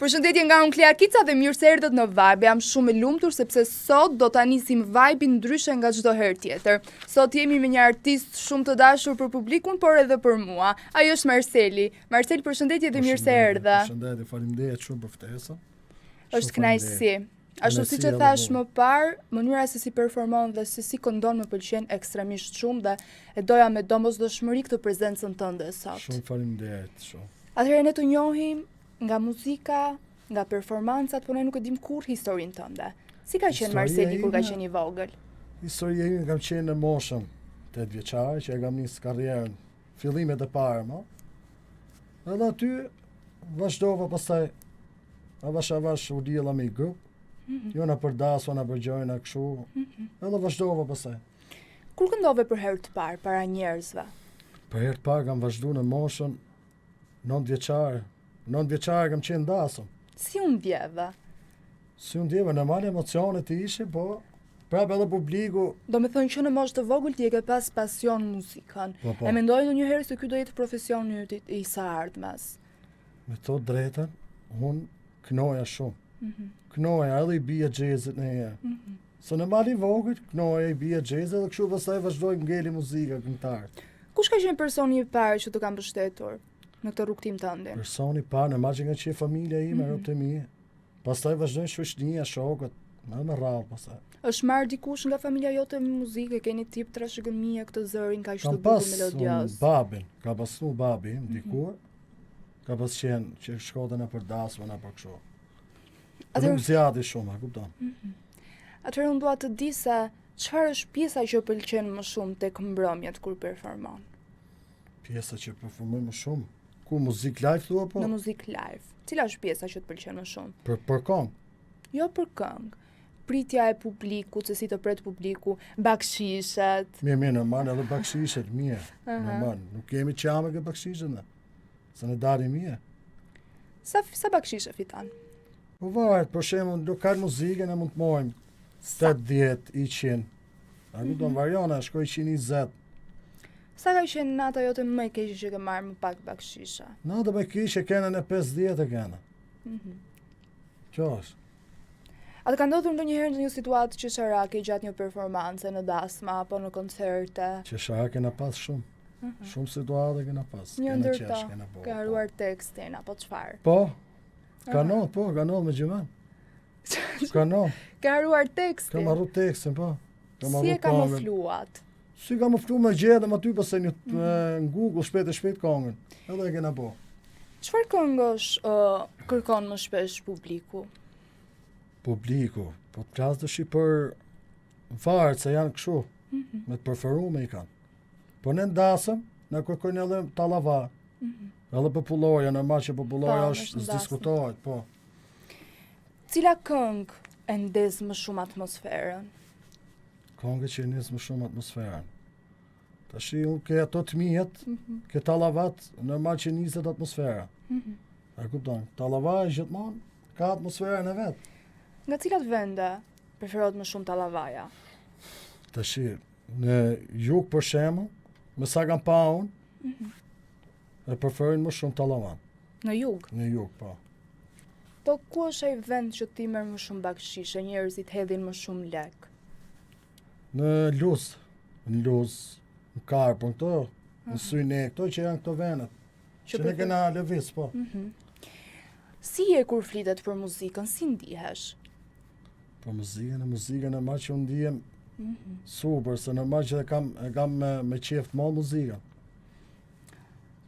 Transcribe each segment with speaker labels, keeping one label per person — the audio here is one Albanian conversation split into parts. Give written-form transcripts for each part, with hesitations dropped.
Speaker 1: Përshëndetje nga unë Kleakica dhe mirë se erdhët në Vibe. Jam shumë e lumtur sepse sot do ta nisim Vibe-in ndryshe nga çdo herë tjetër. Sot jemi me një artist shumë të dashur për publikun, por edhe për mua. Ai është Marseli. Marsel, përshëndetje dhe mirë se erdha.
Speaker 2: Përshëndetje, faleminderit shumë për ftesën.
Speaker 1: Është kënaqësi. Ashtu siç e thash më parë, mënyra se si performon dhe se si këndon më pëlqen ekstremisht shumë dhe e doja me domosdoshmëri këtë prezencën tënde sot.
Speaker 2: Shumë faleminderit, shumë.
Speaker 1: Atëherë ne të njohim nga muzika, nga performancat, por ne nuk e dim kur historinë tënde. Si ka qenë Marseli kur ka qenë i vogël?
Speaker 2: Historia ime kam qenë në moshën 8 vjeçare, që e kam nisë karrierën fillimet e para, mo. Edhe aty vazhdova pastaj avash u diella me grup. Jo na për das, na për gjojna kështu. Edhe vazhdova pastaj.
Speaker 1: Kur këndove për herë të parë para njerëzve?
Speaker 2: Për herë të parë kam vazhduar në moshën 9 vjeçare. 9 vjeçare kam qenë dasëm.
Speaker 1: Si u ndjeve?
Speaker 2: Si u ndjeve, normal emocionet të ishe, po prapë edhe publiku.
Speaker 1: Do me thënë që në moshë të vogël ti e ke pas pasion muzikën.
Speaker 2: Po.
Speaker 1: E mendoj ndonjëherë se ky do jetë profesioni yt i së ardhmes.
Speaker 2: Me të drejtën, unë knoja shumë. Knoja edhe i bia jazzit në herë. Se në mali vogël, knoja i bia jazzit dhe kështu pastaj vazhdoj ngeli muzika këngëtar.
Speaker 1: Kush ka qenë personi i parë që të ka mbështetur në këtë rrugtim tënde?
Speaker 2: Personi i parë, në që nga qenë familja ime, rrobat e mia. Pastaj vazhdojnë shoqënia, shokët, më rrallë pastaj.
Speaker 1: Është marrë dikush nga familja jote me muzikë, keni tip trashëgëmie këtë zërin kaq të
Speaker 2: Kam
Speaker 1: bukur
Speaker 2: pas
Speaker 1: melodios?
Speaker 2: babin, ka pasur babi im dikur. Ka pas qenë që shkote në për dasmë, në për kështu. Nuk zjati shumë, a kupton?
Speaker 1: Atëherë unë dua të di se çfarë është pjesa që pëlqen më shumë tek mbrëmjet kur performon?
Speaker 2: Pjesa që performoj më shumë? Ku muzik live thua po?
Speaker 1: Në muzik live. Cila është pjesa që të pëlqen më shumë?
Speaker 2: Për këngë?
Speaker 1: Jo për këngë. Pritja e publikut, se si të pret publiku, bakshishet.
Speaker 2: Mirë, normal, edhe bakshishet, mirë. Normal, nuk kemi qame ke bakshishet, ne. Se në dari mirë.
Speaker 1: Sa bakshishe fiton?
Speaker 2: Po varet, për shembull, lokal muzike ne mund të marrim 80, 100. A kupton, variona, shkoj 120.
Speaker 1: Sa ka qenë nata jote më e keqe që ke marrë më pak bakshisha?
Speaker 2: Nata më e keqe kena në 50 e kena. Kjo është.
Speaker 1: A të ka ndodhur ndonjëherë në një situatë që sharake gjatë një performance në dasma apo në koncerte?
Speaker 2: Që sharake kena pas shumë. Shumë situata kena pas.
Speaker 1: Një ndër to,
Speaker 2: po,
Speaker 1: ka haruar tekstin apo çfarë?
Speaker 2: Po. Ka ndodhur me gjëman. Ka ndodhur.
Speaker 1: Ka haruar tekstin?
Speaker 2: Kam harru tekstin, po.
Speaker 1: Si e kamufluat?
Speaker 2: Si kamuflu me gjetëm aty pastaj në Google shpejt këngën. Edhe e kena po.
Speaker 1: Çfarë këngësh kërkon më shpesh publiku?
Speaker 2: Publiku, po të klasë dëshi për varët se janë kështu, me të preferume i kanë. Po në ndasëm, në kërkojnë edhe talava, edhe popullorja, normal që popullorja është diskutohet, po.
Speaker 1: Cila këngë e ndez më shumë atmosferën?
Speaker 2: Këngë që e ndez më shumë atmosferën. Tashi unë ke ato të mijet, ke talavat, normal që nizet atmosfera. A kupton, talava e gjithmonë ka atmosferën e vetë.
Speaker 1: Nga cilat vende preferohet më shumë tallavaja?
Speaker 2: Tashi, në jug për shembull, me sa kam pa unë, e preferojnë më shumë tallavan.
Speaker 1: Në jug?
Speaker 2: Në jug, po.
Speaker 1: Po ku është ai vend që ti merr më shumë bakshishe, njerëzit hedhin më shumë lek?
Speaker 2: Në Luz, në Karpën, këto, në Syne, këto që janë këto vendet. Që ne kena lëviz, po.
Speaker 1: Si je kur flitet për muzikën, si ndihesh?
Speaker 2: Për muzikën e marrë që unë ndihem super, se në marrë që e kam me qef të madh muzikën.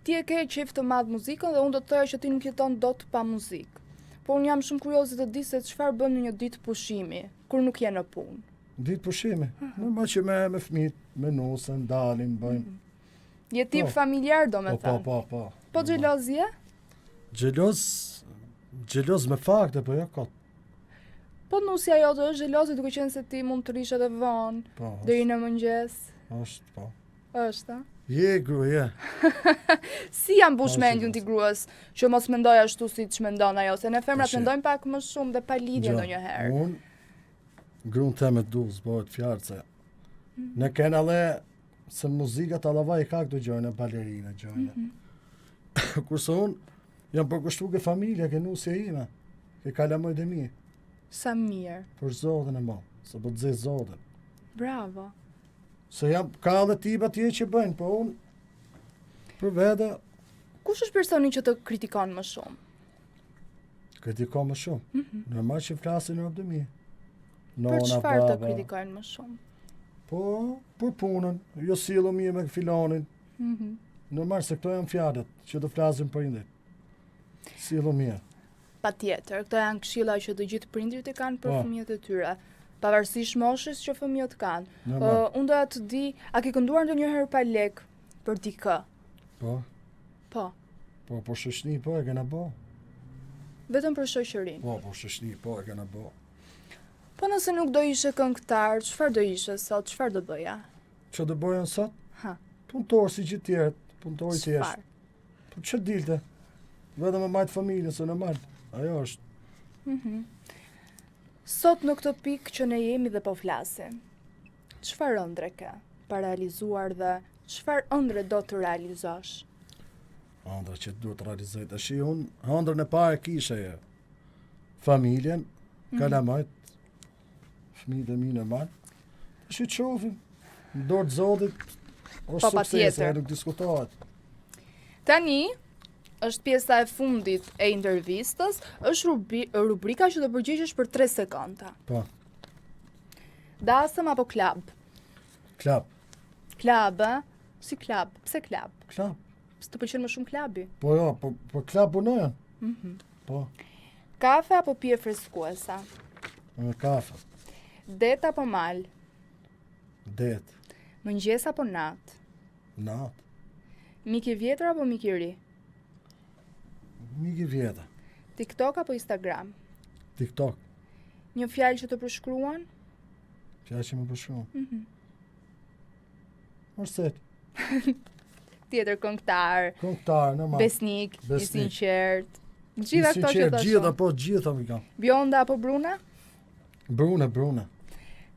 Speaker 1: Ti e ke qef të madh muzikën dhe unë do të thoja që ti nuk jeton dot pa muzikë. Po unë jam shumë kurioze të di se çfarë bën në një ditë pushimi, kur nuk je në punë.
Speaker 2: Ditë pushimi? Në marrë që me fëmijët, me nusën, dalim, bëjmë.
Speaker 1: Je tip familjar, do me thënë?
Speaker 2: Po.
Speaker 1: Po xheloz je?
Speaker 2: Xheloz me fakte, po jo kot.
Speaker 1: Po nusja jote është xheloze duke qenë se ti mund të rish edhe vonë, deri në mëngjes.
Speaker 2: Është, po.
Speaker 1: Është, a?
Speaker 2: Je, gru, je.
Speaker 1: Si janë mbush mendjen ti gruas që mos mendoj ashtu siç mendon ajo, se ne femrat mendojmë pak më shumë dhe pa lidhje ndonjëherë.
Speaker 2: Unë gruan teme duz, bëhet fjalë se ne kena edhe se muzika tallava i ka këto gjëra, balerina gjëra. Kurse unë jam përkushtuar ke familja, ke nusja ime. e kalamoj dhe mi,
Speaker 1: Sa mirë.
Speaker 2: për zodën e mo, se po të zë zodën.
Speaker 1: Bravo.
Speaker 2: Se ka edhe tipa tje që bëjnë, po unë, për vete,
Speaker 1: Kush është personi që të kritikon më shumë?
Speaker 2: kritikon më shumë. Normal që flasin në dhe mi.
Speaker 1: Për çfarë të kritikojnë më shumë?
Speaker 2: Po, për punën, jo sillu mi me filonin. Normal se këto janë fjalët që të flasin prindit. Sillu mi.
Speaker 1: Patjetër, këto janë këshilla që të gjithë prindrit e kanë për
Speaker 2: Po.
Speaker 1: fëmijët e tyre, pavarësisht moshës që fëmijët kanë.
Speaker 2: Normal.
Speaker 1: Unë doja të di, a ke kënduar ndonjëherë pa lek për dikë?
Speaker 2: Po,
Speaker 1: Po,
Speaker 2: po shoqni po e kena bo.
Speaker 1: vetëm për shoqërinë.
Speaker 2: Po shoqni po e kena bo.
Speaker 1: Po nëse nuk do ishe këngëtar, çfarë do ishe sot? Çfarë do bëja?
Speaker 2: Që do bëjën sot?
Speaker 1: Ha,
Speaker 2: Punëtor si gjithë tjerët, punëtor i thjesht.
Speaker 1: çfarë?
Speaker 2: Po që dilte? Vetëm me majtë familjen, se normal. Ajo është.
Speaker 1: Sot në këtë pikë që ne jemi dhe po flasim, çfarë ëndre ke pa realizuar dhe çfarë ëndre do të realizosh?
Speaker 2: Ëndra që duhet të realizoj. Tash unë ëndrën e parë kishe e familjen, kalamajt, fëmijët e mi normal. Tash i qofim, në dorë të Zotit,
Speaker 1: Po,
Speaker 2: është
Speaker 1: patjetër.
Speaker 2: suksese, nuk diskutohet.
Speaker 1: Tani, është pjesa e fundit e intervistës, është rubrika që do përgjigjesh për 3 sekonda.
Speaker 2: Po,
Speaker 1: Dasëm apo klab?
Speaker 2: klap,
Speaker 1: Klab, ë? Si klab? Pse klab?
Speaker 2: klap.
Speaker 1: Pse të pëlqen më shumë klabi?
Speaker 2: Po jo, po klap punojën. Po,
Speaker 1: Kafe apo pije freskuesa?
Speaker 2: me kafe,
Speaker 1: Det apo mal?
Speaker 2: det,
Speaker 1: Mëngjes apo natë?
Speaker 2: natë,
Speaker 1: Mik i vjetër apo mik i ri?
Speaker 2: mik i vjetë,
Speaker 1: TikTok apo Instagram?
Speaker 2: TikTok,
Speaker 1: Një fjalë që të përshkruan?
Speaker 2: fjalë që më përshkruan. Mërset,
Speaker 1: Tjetër këngëtar,
Speaker 2: këngëtar, normal.
Speaker 1: besnik, i
Speaker 2: Besnik.
Speaker 1: sinqert. Gjitha këto që të
Speaker 2: Gjitha,
Speaker 1: shumë.
Speaker 2: po gjitha mi kam.
Speaker 1: Bjonda apo Bruna?
Speaker 2: Bruna.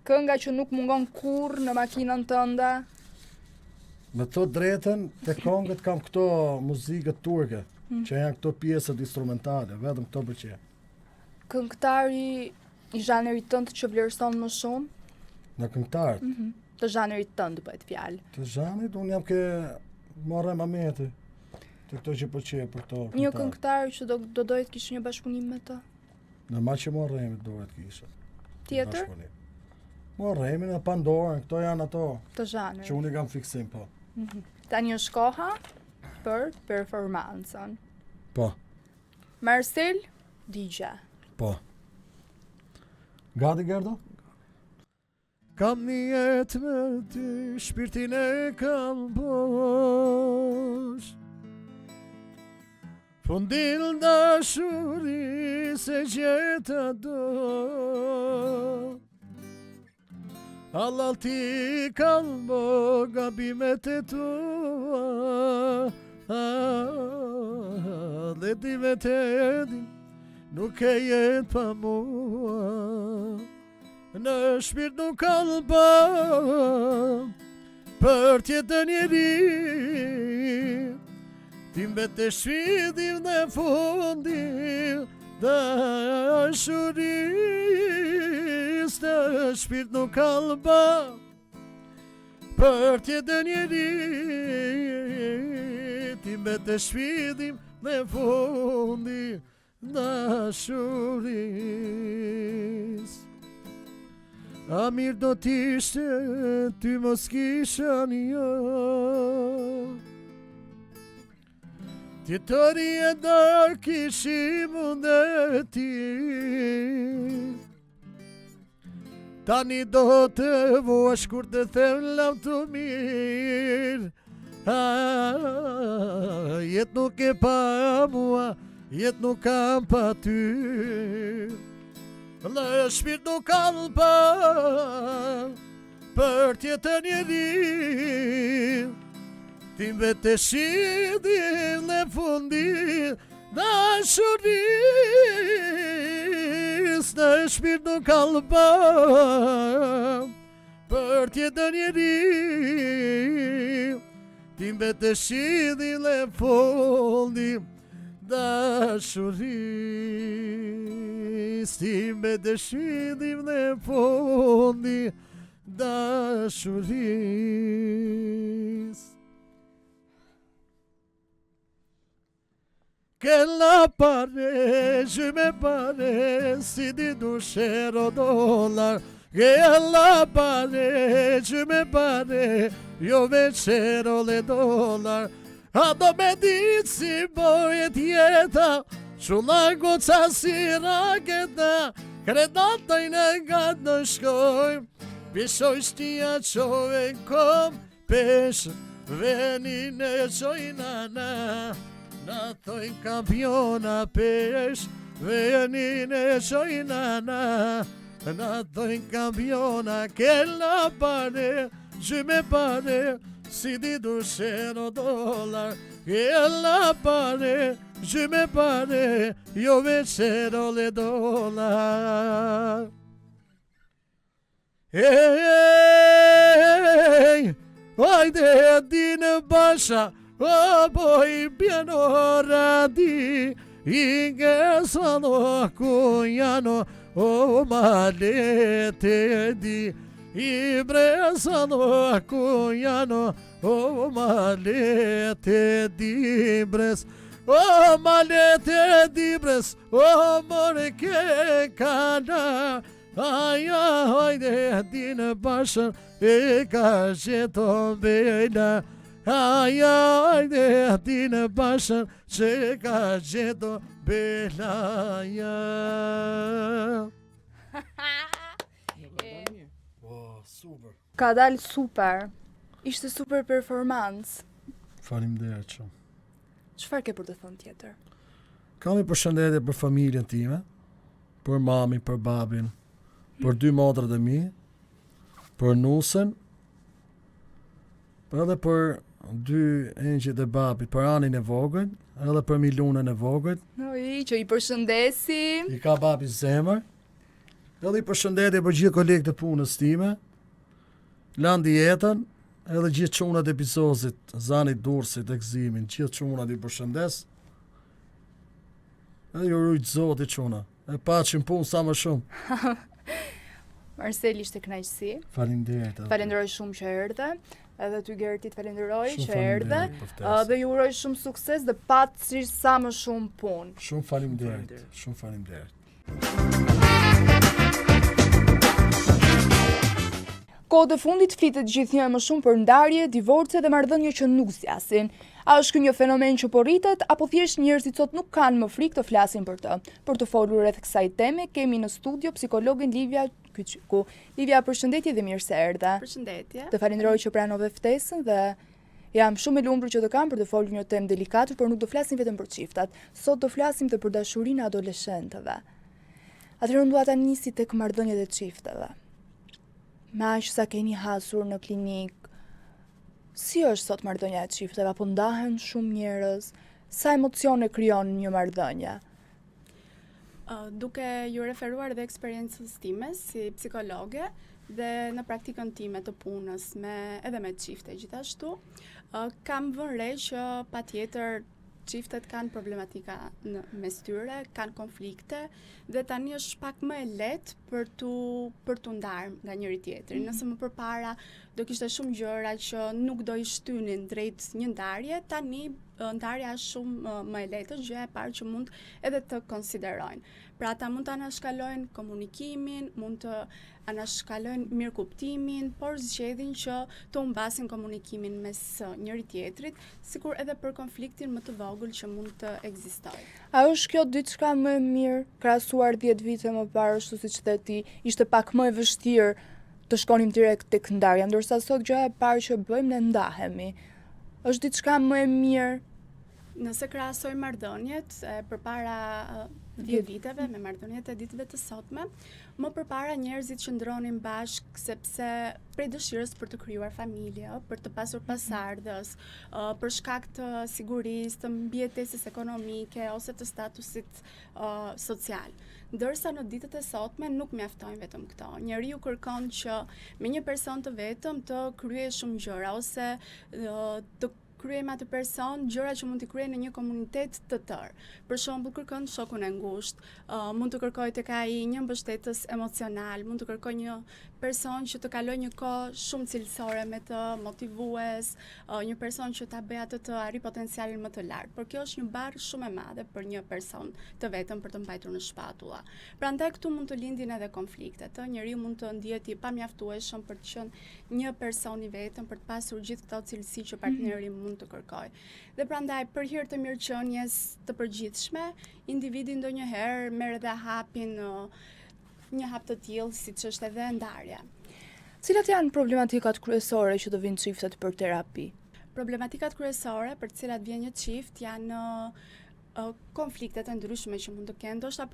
Speaker 1: Kënga që nuk mungon kurrë në makinën tënde?
Speaker 2: Me të drejten, të kongët kam këto muzikët turke, që janë këto pjesët instrumentale, vetëm këto përqe.
Speaker 1: Këngëtari i zhanërit tënd që vlerëson më shumë?
Speaker 2: Në këngëtarët,
Speaker 1: Të zhanërit tënd bëhet fjalë.
Speaker 2: të zhanit, unë jam ke Morre Mameti, të këto që përqe për këto
Speaker 1: Një
Speaker 2: këngëtarë.
Speaker 1: këngëtar që do dojtë kishte një bashkëpunim me të.
Speaker 2: Në ma që Morremi dohet kisha.
Speaker 1: Tjetër?
Speaker 2: Bashkëpunim. Morremi në Pandorën, këto janë ato
Speaker 1: Të
Speaker 2: që
Speaker 1: zhanërit.
Speaker 2: unë i kam fiksim, po.
Speaker 1: Tani është koha për performancën.
Speaker 2: Po,
Speaker 1: Marcel Digja.
Speaker 2: po. Gati, Gerdo? Kam një jetë me ty, shpirtin e kam bosh. Fundil dashuri se gjeta do. Allah ti kalbo gabimet e tua. Dhe ti vetë din, nuk e jetë pa mua. Në shpirt nuk kalba për tjetë njeri. Tim vetë shvidim dhe fundim dashuris. Në shpirt nuk kalba për tjetë njeri. Tim vetë shvidim dhe fundim dashuris. A mirë do t'ishte ty mos kisha një. Tjetëri e darë kishim unë dhe ti. Tani do të vosh kur të them lam të mirë. Jetë nuk e pa mua, jetë nuk kam pa ty. Në shpirt nuk kalba për tjetër njeri. Tim vetë shidin në fundin dashuris. Në shpirt nuk kalba për tjetër njeri. Tim vetë shidin në fundin dashuri, si me dëshirim dhe fundi dashuris. Che la pare, je me pare, si di $2 dollar. Che la pare, je me pare, io vencerò le dollar. A do me ditë si bojet jeta, që largo qa si raketa, kredatojnë nga në shkojmë, pishoj shtia qove kom, peshë, venin e qojnana, na thojnë kampiona peshë, venin e qojnana, na thojnë kampiona, kella pare, gjyme pare, si di $2 dollar, e la pare, je me pare, io vencerò le dollar. Ehi, hajde din basha, o poi piano radi, inge sono cuyano, o malete di, Ibrezano cuyano, o malete dibres, o malete dibres, o more che cana, ai ai de din basha e cajeto bela, ai ai de din basha che cajeto bela ya. Super.
Speaker 1: Ka dalë super. Ishte super performancë.
Speaker 2: Faleminderit shumë.
Speaker 1: Çfarë ke për të thënë tjetër?
Speaker 2: Kam një përshëndetje për familjen time, për mamin, për babin, për 2 motrat e mi, për nusën, edhe për 2 engjëjt e babit, për Anin e vogël, edhe për Milunën e vogël.
Speaker 1: Oj, që i përshëndesim.
Speaker 2: I ka babi zemër. Edhe i përshëndetje për gjithë kolegët e punës time, Landi jetën, edhe gjithë çunat e Bizozit, Zanit Durrësit, Gëzimin, gjithë çunat i përshëndes. Edhe ju rujt Zoti çuna. E paçim punë sa më shumë.
Speaker 1: Marcel, ishte kënaqësi.
Speaker 2: Faleminderit.
Speaker 1: Falenderoj shumë që erdhe. Edhe ty Gerti të falenderoj
Speaker 2: Shumë
Speaker 1: që erdhe.
Speaker 2: faleminderit për ftesën.
Speaker 1: Dhe ju uroj shumë sukses dhe patsisht sa më shumë punë.
Speaker 2: Shumë faleminderit. Shumë faleminderit.
Speaker 1: Kohët e fundit flitet gjithnjë më shumë për ndarje, divorce dhe marrëdhënie që nuk zgjasin. A është ky një fenomen që po rritet apo thjesht njerëzit sot nuk kanë më frikë të flasin për të? Për të folur rreth kësaj teme kemi në studio psikologën Livia Kyçiku. Livia, përshëndetje dhe mirë se erdhe.
Speaker 3: Përshëndetje.
Speaker 1: Të falenderoj që pranove ftesën dhe jam shumë e lumtur që të kam për të folur një temë delikate, por nuk do flasim vetëm për çiftat. Sot do flasim të për dashurinë e adoleshentëve. Atëherë dua ta nisi tek marrëdhëniet e çifteve. Me aq sa keni hasur në klinik, si është sot marrëdhënia e çifteve, apo ndahen shumë njerëz? Sa emocione krijon një marrëdhënie?
Speaker 3: Duke ju referuar dhe eksperiencës time si psikologe dhe në praktikën time të punës edhe me çifte gjithashtu, kam vënë re që patjetër çiftet kanë problematika mes tyre, kanë konflikte dhe tani është pak më e lehtë për tu ndarë nga njëri tjetri. Nëse më përpara do kishte shumë gjëra që nuk do i shtynin drejt një ndarje, tani ndarja është shumë më e lehtë, gjëja e parë që mund edhe të konsiderojnë. Pra ata mund të anashkalojnë komunikimin, mund të anashkalojnë mirëkuptimin, por zgjedhin që të humbasin komunikimin mes njëri tjetrit, sikur edhe për konfliktin më të vogël që mund të ekzistojë.
Speaker 1: A është kjo diçka më e mirë krahasuar 10 vite më parë, ashtu siç the ti, ishte pak më e vështirë të shkonim direkt tek ndarja, ndërsa sot gjëja e parë që bëjmë ne ndahemi. Është diçka më e mirë?
Speaker 3: Nëse krahasojmë marrëdhëniet përpara 10 viteve me marrëdhëniet e ditëve të sotme, më përpara njerëzit qëndronin bashkë sepse prej dëshirës për të krijuar familje, për të pasur pasardhës, për shkak të sigurisë, të mbijetesës ekonomike ose të statusit social. Ndërsa në ditët e sotme nuk mjaftojnë vetëm këto. Njeriu kërkon që me një person të vetëm të kryejë shumë gjëra ose të kryej me atë person gjëra që mund t'i kryej në një komunitet të tërë. Për shembull, kërkon shokun e ngushtë, mund të kërkoj tek ai një mbështetës emocional, mund të kërkoj një person që të kaloj një kohë shumë cilësore me të, motivues, një person që ta bëj atë të arrijë potencialin më të lartë. Por kjo është një barë shumë e madhe për një person të vetëm për të mbajtur në shpatulla. Prandaj këtu mund të lindin edhe konfliktet. Njeriu mund të ndihet i pamjaftueshëm për të qenë një person i vetëm, për të pasur gjithë këto cilësi që partneri mund të kërkojë. Dhe prandaj për hir të mirëqenies të përgjithshme, individi ndonjëherë merr edhe hapin një hap të tillë siç është edhe ndarja.
Speaker 1: Cilat janë problematikat kryesore që të vinë çiftet për terapi?
Speaker 3: Problematikat kryesore për të cilat vjen një çift janë konfliktet e ndryshme që mund të kenë, ndoshta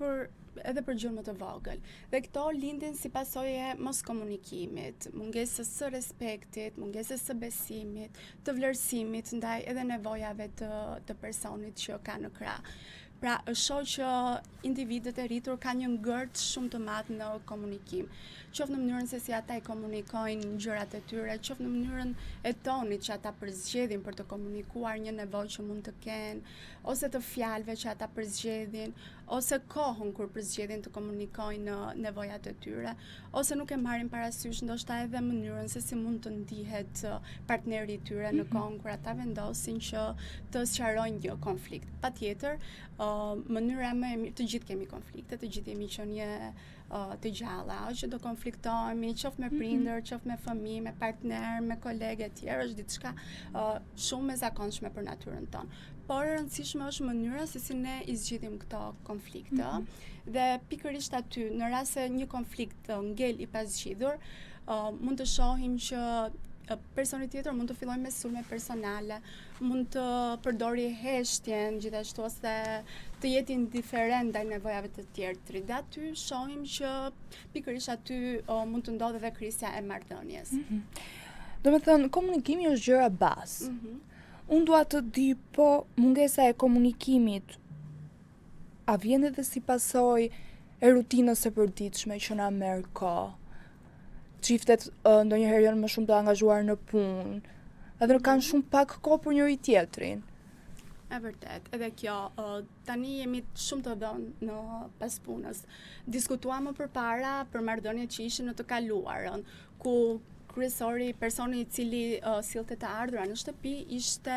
Speaker 3: edhe për gjë më të vogël. Dhe këto lindin si pasojë e mos komunikimit, mungesës së respektit, mungesës së besimit, të vlerësimit ndaj edhe nevojave të personit që ka në krah. Pra, është shoh që individët e rritur kanë një ngërt shumë të madh në komunikim, qoftë në mënyrën se si ata i komunikojnë gjërat e tyre, qoftë në mënyrën e tonit që ata përzgjedhin për të komunikuar një nevojë që mund të kenë, ose të fjalëve që ata përzgjedhin, ose kohën kur përzgjedhin të komunikojnë nevojat e tyre, ose nuk e marrin parasysh ndoshta edhe mënyrën se si mund të ndihet partneri i tyre në kohën kur ata vendosin që të sqarojnë një konflikt. Patjetër, mënyra më e mirë, të gjithë kemi konflikte, të gjithë jemi qenie të gjalla, që do konfliktohemi, qoftë me prindër, qoftë me fëmijë, me partner, me kolegë e tjerë, është diçka shumë e zakonshme për natyrën tonë. Por e rëndësishme është mënyra se si ne i zgjidhim këto konflikte. Dhe pikërisht aty, në rast se një konflikt ngel i pazgjidhur, mund të shohim që personi tjetër mund të fillojë me sulme personale, mund të përdori heshtjen, gjithashtu ose të jetë indiferent ndaj nevojave të tjerëtrit. Dhe aty shohim që pikërisht aty mund të ndodhë edhe krisja e marrëdhënies.
Speaker 1: Domethënë, komunikimi është gjëra bazë. Unë dua të di, po mungesa e komunikimit a vjen edhe si pasojë e rutinës së përditshme që na merr kohë? Çiftet ndonjëherë janë më shumë të angazhuar në punë, edhe kanë shumë pak kohë për njëri tjetrin.
Speaker 3: E vërtet, edhe kjo, tani jemi shumë të dhënë në pas punës. Diskutuam më përpara për marrëdhëniet që ishin në të kaluarën, ku kryesori, personi i cili sillte të ardhura në shtëpi ishte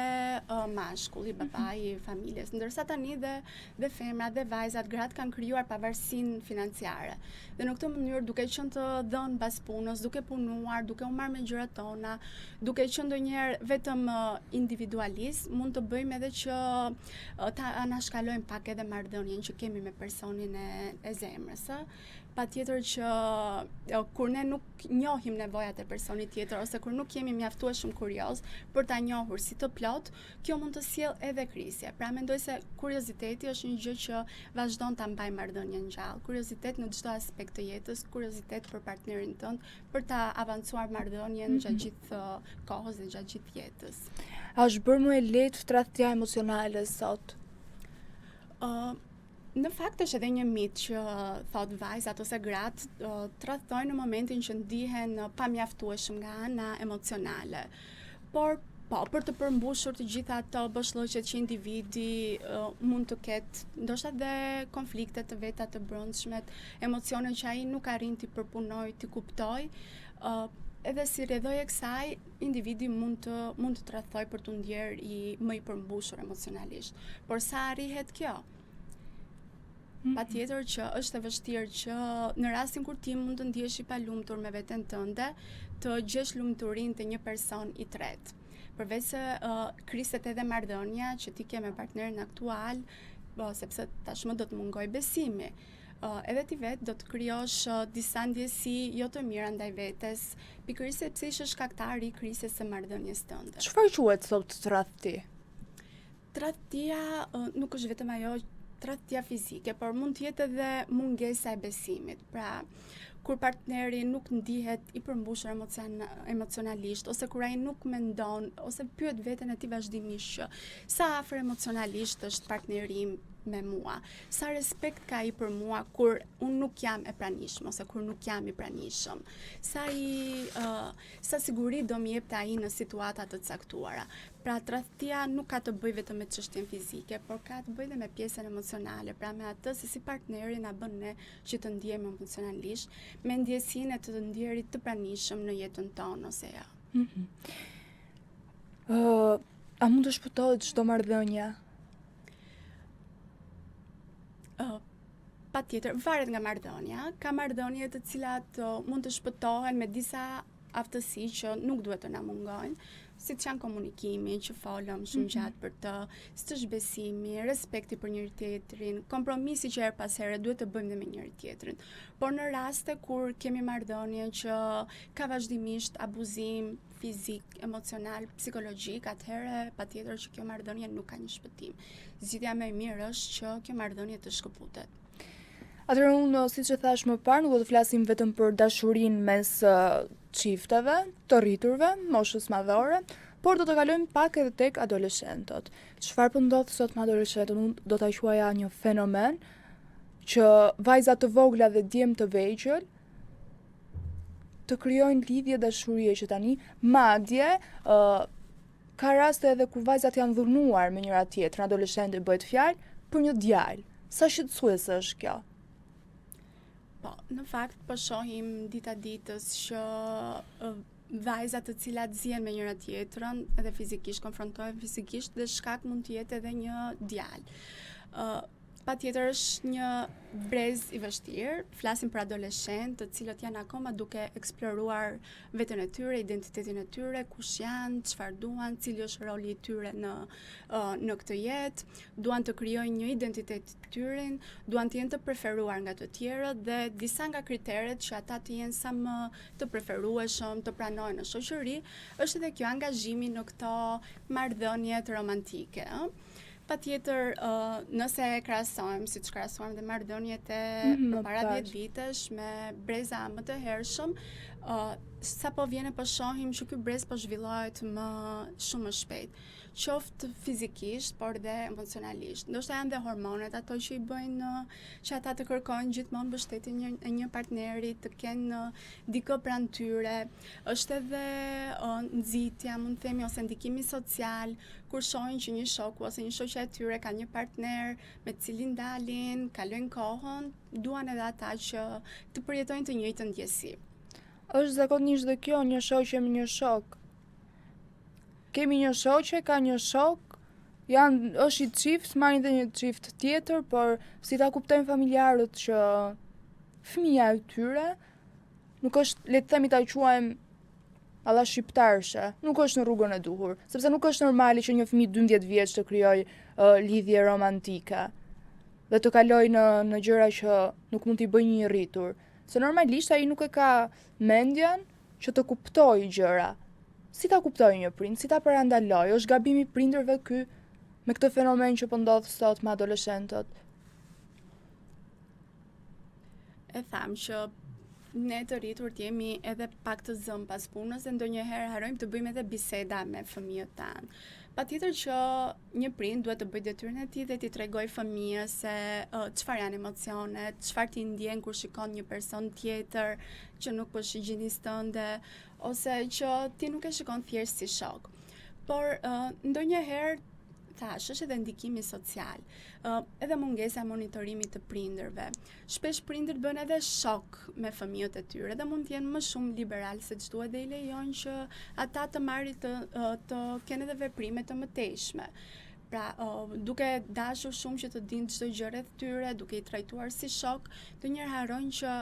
Speaker 3: mashkulli, babai i familjes, ndërsa tani dhe femrat dhe vajzat, gratë kanë krijuar pavarësinë financiare. Dhe në këtë mënyrë, duke qenë të dhënë pas punës, duke punuar, duke u marrë me gjërat tona, duke qenë ndonjëherë vetëm individualist, mund të bëjmë edhe që ta anashkalojmë pak edhe marrëdhënien që kemi me personin e zemrës. Patjetër që kur ne nuk njohim nevojat e personit tjetër ose kur nuk jemi mjaftueshëm kurioz për ta njohur si të plot, kjo mund të sjellë edhe krisje. Pra mendoj se kurioziteti është një gjë që vazhdon ta mbajë marrëdhënien gjallë. Kuriozitet në çdo aspekt të jetës, kuriozitet për partnerin tënd, për ta avancuar marrëdhënien gjatë gjithë kohës dhe gjatë gjithë jetës.
Speaker 1: A është bërë më e lehtë tradhtia emocionale sot?
Speaker 3: Në fakt është edhe një mit që thot vajzat ose gratë tradhtojnë në momentin që ndihen pamjaftueshëm nga ana emocionale. Por për të përmbushur të gjitha ato boshllëqet që individi mund të ketë, ndoshta dhe konflikte të veta të brendshme, emocione që ai nuk arrin t'i përpunojë, t'i kuptojë, edhe si rrjedhojë e kësaj, individi mund të tradhtojë për t'u ndjerë më i përmbushur emocionalisht. Por sa arrihet kjo? Patjetër që është e vështirë që në rastin kur ti mund të ndihesh i palumtur me veten tënde, të gjesh lumturinë te një person i tretë. Përveç se kriset edhe marrëdhënia që ti ke me partnerin aktual, sepse tashmë do të mungoj besimi. Edhe ti vetë do të krijosh disa ndjesi jo të mira ndaj vetes, pikërisht sepse ishe shkaktari i krisjes së marrëdhënies tënde.
Speaker 1: Çfarë quhet sot tradhti?
Speaker 3: Tradhtia nuk është vetëm ajo tradhtia fizike, por mund të jetë edhe mungesa e besimit. Pra, kur partneri nuk ndihet i përmbushur emocionalisht, ose kur ai nuk mendon ose pyet veten e tij vazhdimisht që sa afër emocionalisht është partneri im me mua. Sa respekt ka ai për mua kur unë nuk jam e pranishëm ose kur nuk jam i pranishëm. Sa siguri do më jepte ai në situata të caktuara. Pra tradhtia nuk ka të bëjë vetëm me çështjen fizike, por ka të bëjë dhe me pjesën emocionale, pra me atë se si partneri na bën ne që të ndjehemi emocionalisht, me ndjesinë e të ndjerit të pranishëm në jetën tonë ose jo.
Speaker 1: A mund të shpëtohet çdo marrëdhënie?
Speaker 3: Patjetër, varet nga marrëdhënia. Ka marrëdhënie të cilat mund të shpëtohen me disa aftësi që nuk duhet të na mungojnë, siç janë komunikimi, që folëm shumë gjatë për të, shtëshbesimi, respekti për njëri tjetrin, kompromisi që her pas here duhet të bëjmë dhe me njëri tjetrin. Por në raste kur kemi marrëdhënie që ka vazhdimisht abuzim fizik, emocional, psikologjik, atëherë patjetër që kjo marrëdhënie nuk ka një shpëtim. Zgjidhja më e mirë është që kjo marrëdhënie të shkëputet.
Speaker 1: Atëherë unë, siç e thash më parë, nuk do të flasim vetëm për dashurinë mes çifteve, të rriturve, moshës madhore, por do të kalojmë pak edhe tek adoleshentët. Çfarë po ndodh sot me adoleshentët? Unë do ta quaja një fenomen që vajza të vogla dhe djem të vegjël të krijojnë lidhje dashurie që tani madje ka raste edhe kur vajzat janë dhunuar me njëra tjetrën, adoleshenti bëhet fjalë për një djalë. Sa shqetësuese është kjo?
Speaker 3: Po, në fakt po shohim dita ditës që vajzat të cilat zihen me njëra tjetrën edhe fizikisht konfrontohen fizikisht dhe shkak mund të jetë edhe një djalë. Patjetër është një brez i vështirë, flasim për adoleshentë të cilët janë akoma duke eksploruar veten e tyre, identitetin e tyre, kush janë, çfarë duan, cili është roli i tyre në këtë jetë, duan të krijojnë një identitet të tyre, duan të jenë të preferuar nga të tjerët dhe disa nga kriteret që ata të jenë sa më të preferueshëm, të pranohen në shoqëri, është edhe kjo angazhimi në këto marrëdhënie romantike, Patjetër, nëse krahasojmë, siç krahasojmë dhe marrëdhëniet e përpara 10 vitesh me breza më të hershëm, sa po vjen e po shohim që ky brez po zhvillohet shumë më shpejt, qoftë fizikisht, por dhe emocionalisht. Ndoshta janë dhe hormonet ato që i bëjnë që ata të kërkojnë gjithmonë mbështetjen e një partneri, të kenë dikë pranë tyre. Është edhe nxitja, mund të themi, ose ndikimi social, kur shohin që një shoku ose një shoqe e tyre ka një partner me cilin dalin, kalojnë kohën, duan edhe ata që të përjetojnë të njëjtën ndjesi.
Speaker 1: Është zakonisht dhe kjo një shoqe me një shok. Kemi një shoqe, ka një shok, është i çift, marrin dhe një çift tjetër, por si ta kuptojnë familjarët që fëmia e tyre nuk është, le të themi ta quajmë alla shqiptarshe, nuk është në rrugën e duhur, sepse nuk është normale që një fëmijë 12 vjeç të krijojë lidhje romantike dhe të kalojë në gjëra që nuk mund t'i bëjë një i rritur. Se normalisht ai nuk e ka mendjen që të kuptojë gjëra. Si ta kuptojë një prind, si ta parandalojë? Është gabimi i prindërve ky me këtë fenomen që po ndodh sot me adoleshentët.
Speaker 3: E tham që ne të rritur jemi edhe pak të zëm pas punës dhe ndonjëherë harrojmë të bëjmë edhe biseda me fëmijët tanë. Patjetër që një prind duhet të bëjë detyrën e tij dhe t'i tregojë fëmijës se çfarë janë emocionet, çfarë ti ndjen kur shikon një person tjetër që nuk është i gjinisë tënde, ose që ti nuk e shikon thjesht si shok. Por ndonjëherë thash, është edhe ndikimi social, edhe mungesa e monitorimit të prindërve. Shpesh prindërt bën edhe shok me fëmijët e tyre dhe mund të jenë më shumë liberal se ç'duhet dhe i lejojnë që ata të marrin të kenë edhe veprime të mëtejshme. Pra, duke dashur shumë që të dinë çdo gjë rreth tyre, duke i trajtuar si shok, ndonjëherë harrojnë që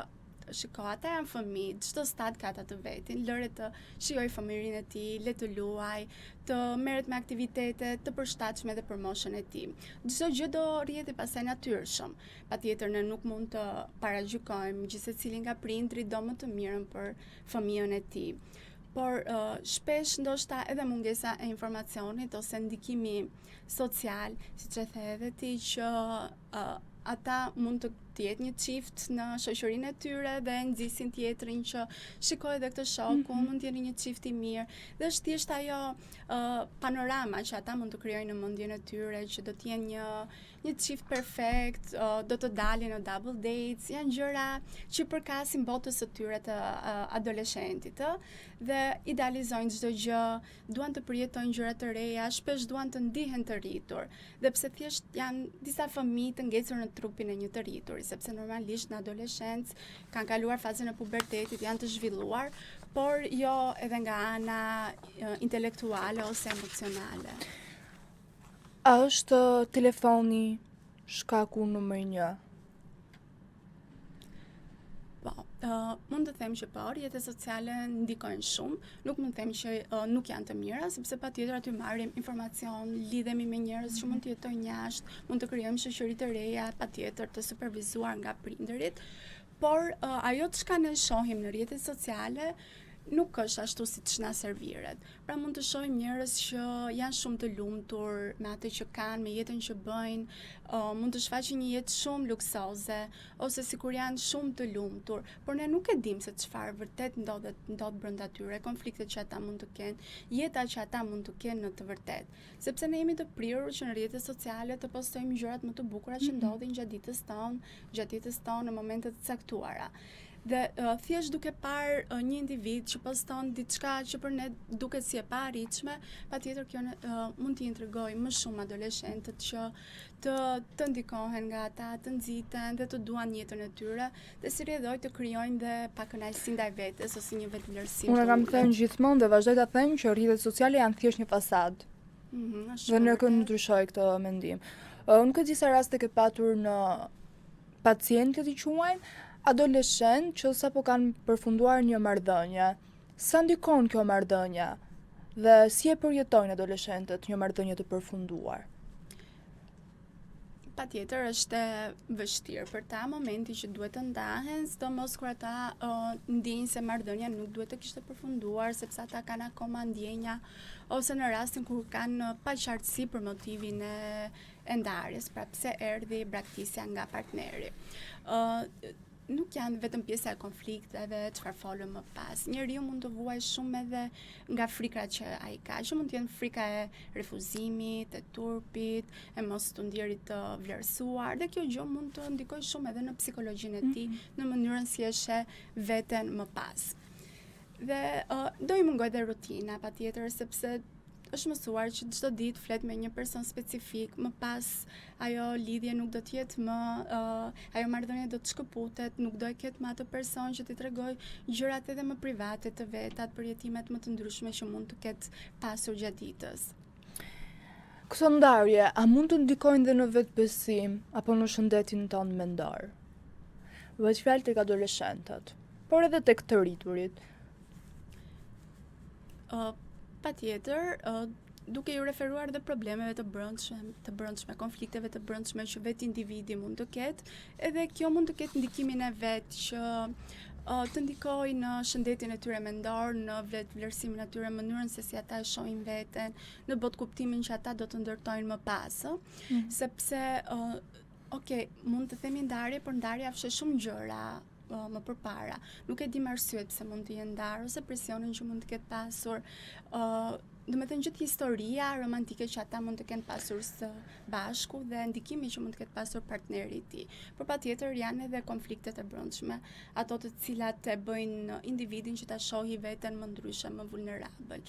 Speaker 3: shiko, ata janë fëmijë, çdo stad ka ata të vetin, lëre të shijoj fëmijërinë e tij, le të luaj, të merret me aktivitete të përshtatshme edhe për moshën e tij. Çdo gjë do rrihet pastaj natyrshëm. Patjetër ne nuk mund të paragjykojmë gjithsecili nga prindri do më të mirën për fëmijën e tij. Por shpesh ndoshta edhe mungesa e informacionit ose ndikimi social, siç e the edhe ti, që ata mund të jetë një çift në shoqërinë e tyre dhe nxisin tjetrin që shikoj edhe këtë shoku, mund të jeni një çift i mirë. Dhe është thjesht ajo panorama që ata mund të krijojnë në mendjen e tyre që do të jenë një çift perfekt, do të dalin në double dates, janë gjëra që përkasin botës së tyre të adoleshentit, dhe idealizojnë çdo gjë, duan të përjetojnë gjëra të reja, shpesh duan të ndihen të rritur. Dhe pse thjesht janë disa fëmijë të ngecur në trupin e një të rritur, sepse normalisht në adoleshencë kanë kaluar fazën e pubertetit, janë të zhvilluar, por jo edhe nga ana intelektuale ose emocionale.
Speaker 1: A është telefoni shkaku numër 1?
Speaker 3: Po, mund të them që po, rrjetet sociale ndikojnë shumë, nuk mund të them që nuk janë të mira, sepse patjetër aty marrim informacion, lidhemi me njerëz që mund të jetojnë jashtë, mund të krijojmë shoqëri të reja, patjetër të supervizuar nga prindërit, por ajo çka ne shohim në rrjetet sociale nuk është ashtu siç na serviret. Pra mund të shohim njerëz që janë shumë të lumtur me atë që kanë, me jetën që bëjnë, mund të shfaqin një jetë shumë luksoze, ose sikur janë shumë të lumtur, por ne nuk e dim se çfarë vërtet ndodh brenda tyre, konfliktet që ata mund të kenë, jeta që ata mund të kenë në të vërtetë. Sepse ne jemi të prirur që në rrjetet sociale të postojmë gjërat më të bukura që ndodhin gjatë jetës tonë në momente të caktuara. Dhe thjesht duke parë një individ që poston diçka që për ne duket si e paarritshme, patjetër kjo mund t'i tregojë më shumë adoleshentët që të ndikohen nga ata, të nxiten dhe të duan jetën e tyre, dhe si rrjedhoj të krijojnë dhe pakënaqësi ndaj vetes ose një vetëvlerësim.
Speaker 1: Unë kam thënë gjithmonë dhe vazhdoj ta them që rrjetet sociale janë thjesht një fasadë. Dhe nuk ndryshoj këtë mendim. Nuk e di sa raste ke patur në pacientët i quajnë adoleshent që sapo kanë përfunduar një marrëdhënie. Sa ndikon kjo marrëdhënie dhe si e përjetojnë adoleshentët një marrëdhënie të përfunduar?
Speaker 3: Patjetër është e vështirë për ta momenti që duhet të ndahen, sidomos kur ata ndiejnë se marrëdhënia nuk duhet të kishte përfunduar sepse ata kanë akoma ndjenja, ose në rastin kur kanë paqartësi për motivin e ndarjes, pra pse erdhi braktisja nga partneri. Nuk janë vetëm pjesa e konflikteve, çfarë folëm më pas. Njeriu mund të vuajë shumë edhe nga frika që ai ka, që mund të jenë frika e refuzimit, e turpit, e mos të ndjerit të vlerësuar, dhe kjo gjë mund të ndikojë shumë edhe në psikologjinë e tij, në mënyrën si e sheh veten më pas. Dhe do i mungoj dhe rutina, patjetër, sepse është mësuar që çdo ditë flet me një person specifik, më pas ajo lidhje nuk do të jetë më, ajo marrëdhënie do të shkëputet, nuk do e ketë me atë person që t'i tregoj gjërat edhe më private të vetat, përjetimet më të ndryshme që mund të ketë pasur gjatë ditës.
Speaker 1: Këto ndarje, a mund të ndikojnë dhe në vetbesim apo në shëndetin tonë mendor? Veç fjalë tek adoleshentët, por edhe tek të rriturit.
Speaker 3: Patjetër, duke ju referuar dhe problemeve të brendshme, konflikteve të brendshme që vetë individi mund të ketë, edhe kjo mund të ketë ndikimin e vet që të ndikojë në shëndetin e tyre mendor, në vlerësimin e tyre, mënyrën se si ata e shohin veten, në botkuptimin që ata do të ndërtojnë më pas, sepse mund të themi ndarje, por ndarja fshe shumë gjëra më përpara. Nuk e dim arsyet pse mund të jenë ndarë ose presionin që mund të ketë pasur. Do me thënë gjithë historia romantike që ata mund të kenë pasur së bashku dhe ndikimi që mund të ketë pasur partneri i tij. Por patjetër janë edhe konfliktet e brendshme, ato të cilat e bëjnë individin që ta shohë veten më ndryshe, më vulnerabël,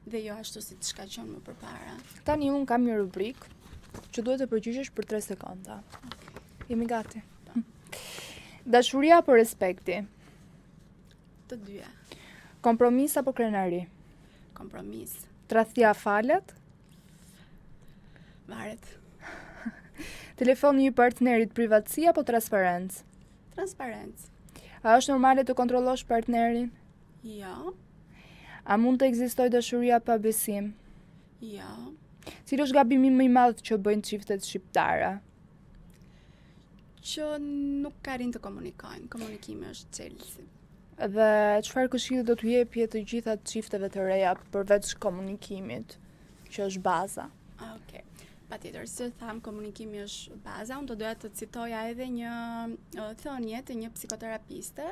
Speaker 3: dhe jo ashtu siç ka qenë më përpara.
Speaker 1: Tani unë kam një rubrikë që duhet të përgjigjesh për 3 sekonda. Jemi gati. Dashuria apo respekti?
Speaker 3: Të dyja.
Speaker 1: Kompromis apo krenari?
Speaker 3: Kompromis.
Speaker 1: Tradhtia falet?
Speaker 3: Varet.
Speaker 1: Telefoni i partnerit privatësi apo transparencë?
Speaker 3: Transparencë.
Speaker 1: A është normale të kontrollosh partnerin?
Speaker 3: Jo.
Speaker 1: A mund të ekzistojë dashuria pa besim?
Speaker 3: Jo.
Speaker 1: Cili është gabimi më i madh që bëjnë çiftet shqiptare?
Speaker 3: Që nuk ka rin të komunikojnë. Komunikimi është çelësi.
Speaker 1: Dhe çfarë këshilli do t'u jepje të gjitha çifteve të reja përveç komunikimit, që është baza?
Speaker 3: Patjetër, si tham, komunikimi është baza. Unë të doja të citoja edhe një thënie të një psikoterapiste,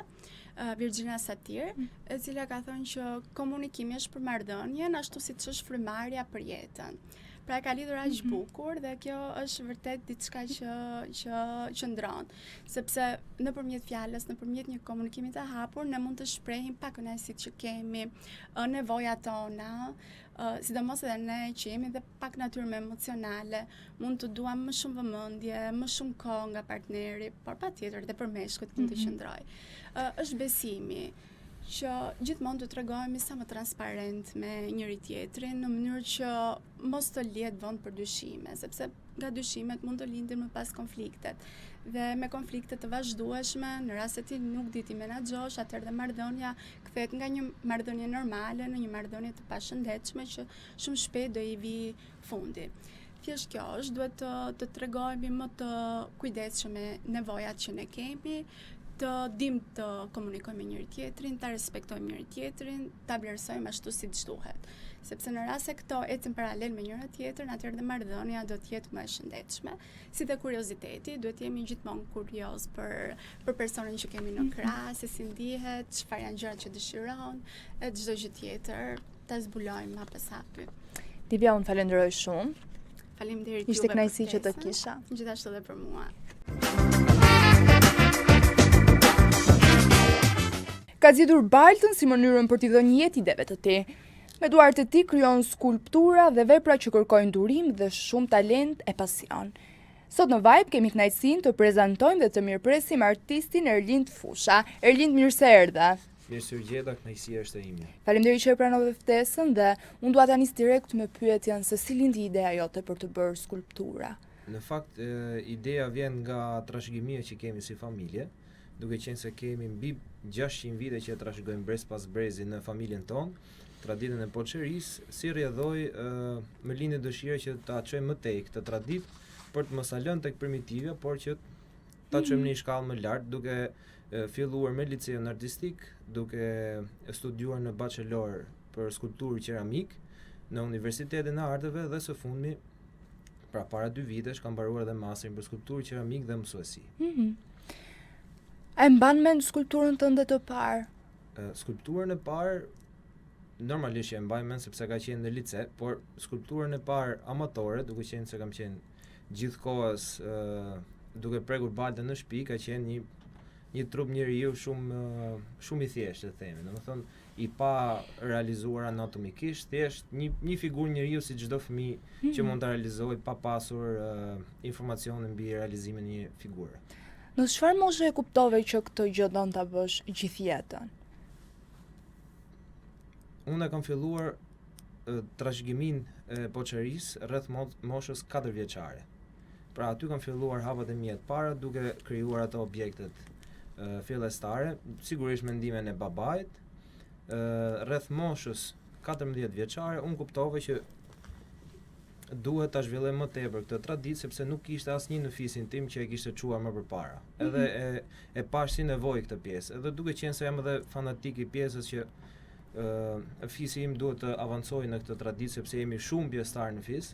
Speaker 3: Virginia Satir, e cila ka thënë që komunikimi është për marrëdhënien, ashtu siç është frymarrja për jetën. Pra e ka lidhur aq bukur dhe kjo është vërtet diçka që qëndron, sepse nëpërmjet fjalës, nëpërmjet një komunikimi të hapur, ne mund të shprehim pa kënaqësitë që kemi, nevojat tona, sidomos edhe ne që jemi dhe pak natyrë më emocionale, mund të duam më shumë vëmendje, më shumë kohë nga partneri, por patjetër dhe për meshkujt mund të qëndroj. Është besimi që gjithmonë të tregojmë sa më transparent me njëri tjetrin në mënyrë që mos të lihet vend për dyshime, sepse nga dyshimet mund të lindin më pas konfliktet. Dhe me konflikte të vazhdueshme, në rast se ti nuk di ti menaxhosh, atëherë dhe marrëdhënia kthehet nga një marrëdhënie normale në një marrëdhënie të pashëndetshme që shumë shpejt do i vi fundi. Thjesht kjo është, duhet të tregojmë më të kujdesshëm me nevojat që ne kemi, të dim të komunikojmë me njëri tjetrin, ta respektojmë njëri tjetrin, ta vlerësojmë ashtu siç duhet. Sepse në rast se këto ecin paralel me njëra tjetrën, atëherë dhe marrëdhënia do të jetë më e shëndetshme. Si dhe kurioziteti, duhet jemi gjithmonë kurioz për personin që kemi në krah, se si ndihet, çfarë janë gjërat që dëshiron, e çdo gjë tjetër ta zbulojmë hapës hapi.
Speaker 1: Livia, unë falenderoj shumë.
Speaker 3: Faleminderit juve.
Speaker 1: Ishte kënaqësi që të kisha.
Speaker 3: Gjithashtu edhe për mua.
Speaker 1: Ka zgjedhur baltën si mënyrën për t'i dhënë jetë ideve të tij. Me duart e tij krijon skulptura dhe vepra që kërkojnë durim dhe shumë talent e pasion. Sot në Vibe kemi kënaqësinë të prezantojmë dhe të mirëpresim artistin Erlind Fusha. Erlind, mirë se erdhe.
Speaker 4: Mirë se u gjeta, kënaqësia është e ime.
Speaker 1: Faleminderit që e pranove ftesën dhe unë dua ta nis direkt me pyetjen se si lindi ideja jote për të bërë skulptura.
Speaker 4: Në fakt, ideja vjen nga trashëgimia që kemi si familje, duke qenë se kemi mbi 600 vite që trashëgojmë brez pas brezi në familjen tonë, traditën e poçerisë, si rrjedhoi më lindi dëshira që ta çojmë më tej këtë traditë për të mos lënë tek primitive, por që ta çojmë në një shkallë më lart, duke filluar me liceun artistik, duke studiuar në bachelor për skulpturë qeramik në Universitetin e Arteve dhe së fundmi, pra para 2 vitesh, kam mbaruar edhe masterin për skulpturë qeramik dhe mësuesi.
Speaker 1: A e mban mend skulpturën tënde të parë?
Speaker 4: Skulpturën e parë normalisht e mbaj mend sepse ka qenë në lice, por skulpturën e parë amatore, duke qenë se kam qenë gjithkohës duke prekur baltën në shtëpi, ka qenë një trup njeriu shumë i thjeshtë, të themi. Domethënë i pa realizuar anatomikisht, thjesht një figurë njeriu si çdo fëmijë që mund ta realizojë pa pasur informacione mbi realizimin e një figure.
Speaker 1: Në çfarë moshe e kuptove që këtë gjë don ta bësh gjithë jetën?
Speaker 4: Unë kam filluar trashëgimin e poçerisë rreth moshës 4 vjeçare. Pra aty kam filluar hapat e mia të para duke krijuar ato objektet fillestare, sigurisht me ndihmën e babait. Rreth moshës 14 vjeçare unë kuptova që duhet ta zhvilloj më tepër këtë traditë sepse nuk kishte asnjë në fisin tim që e kishte çuar më përpara. Edhe e pash si nevojë këtë pjesë. Edhe duke qenë se jam edhe fanatik i pjesës që fisi im duhet të avancojë në këtë traditë sepse jemi shumë pjesëtar në fis.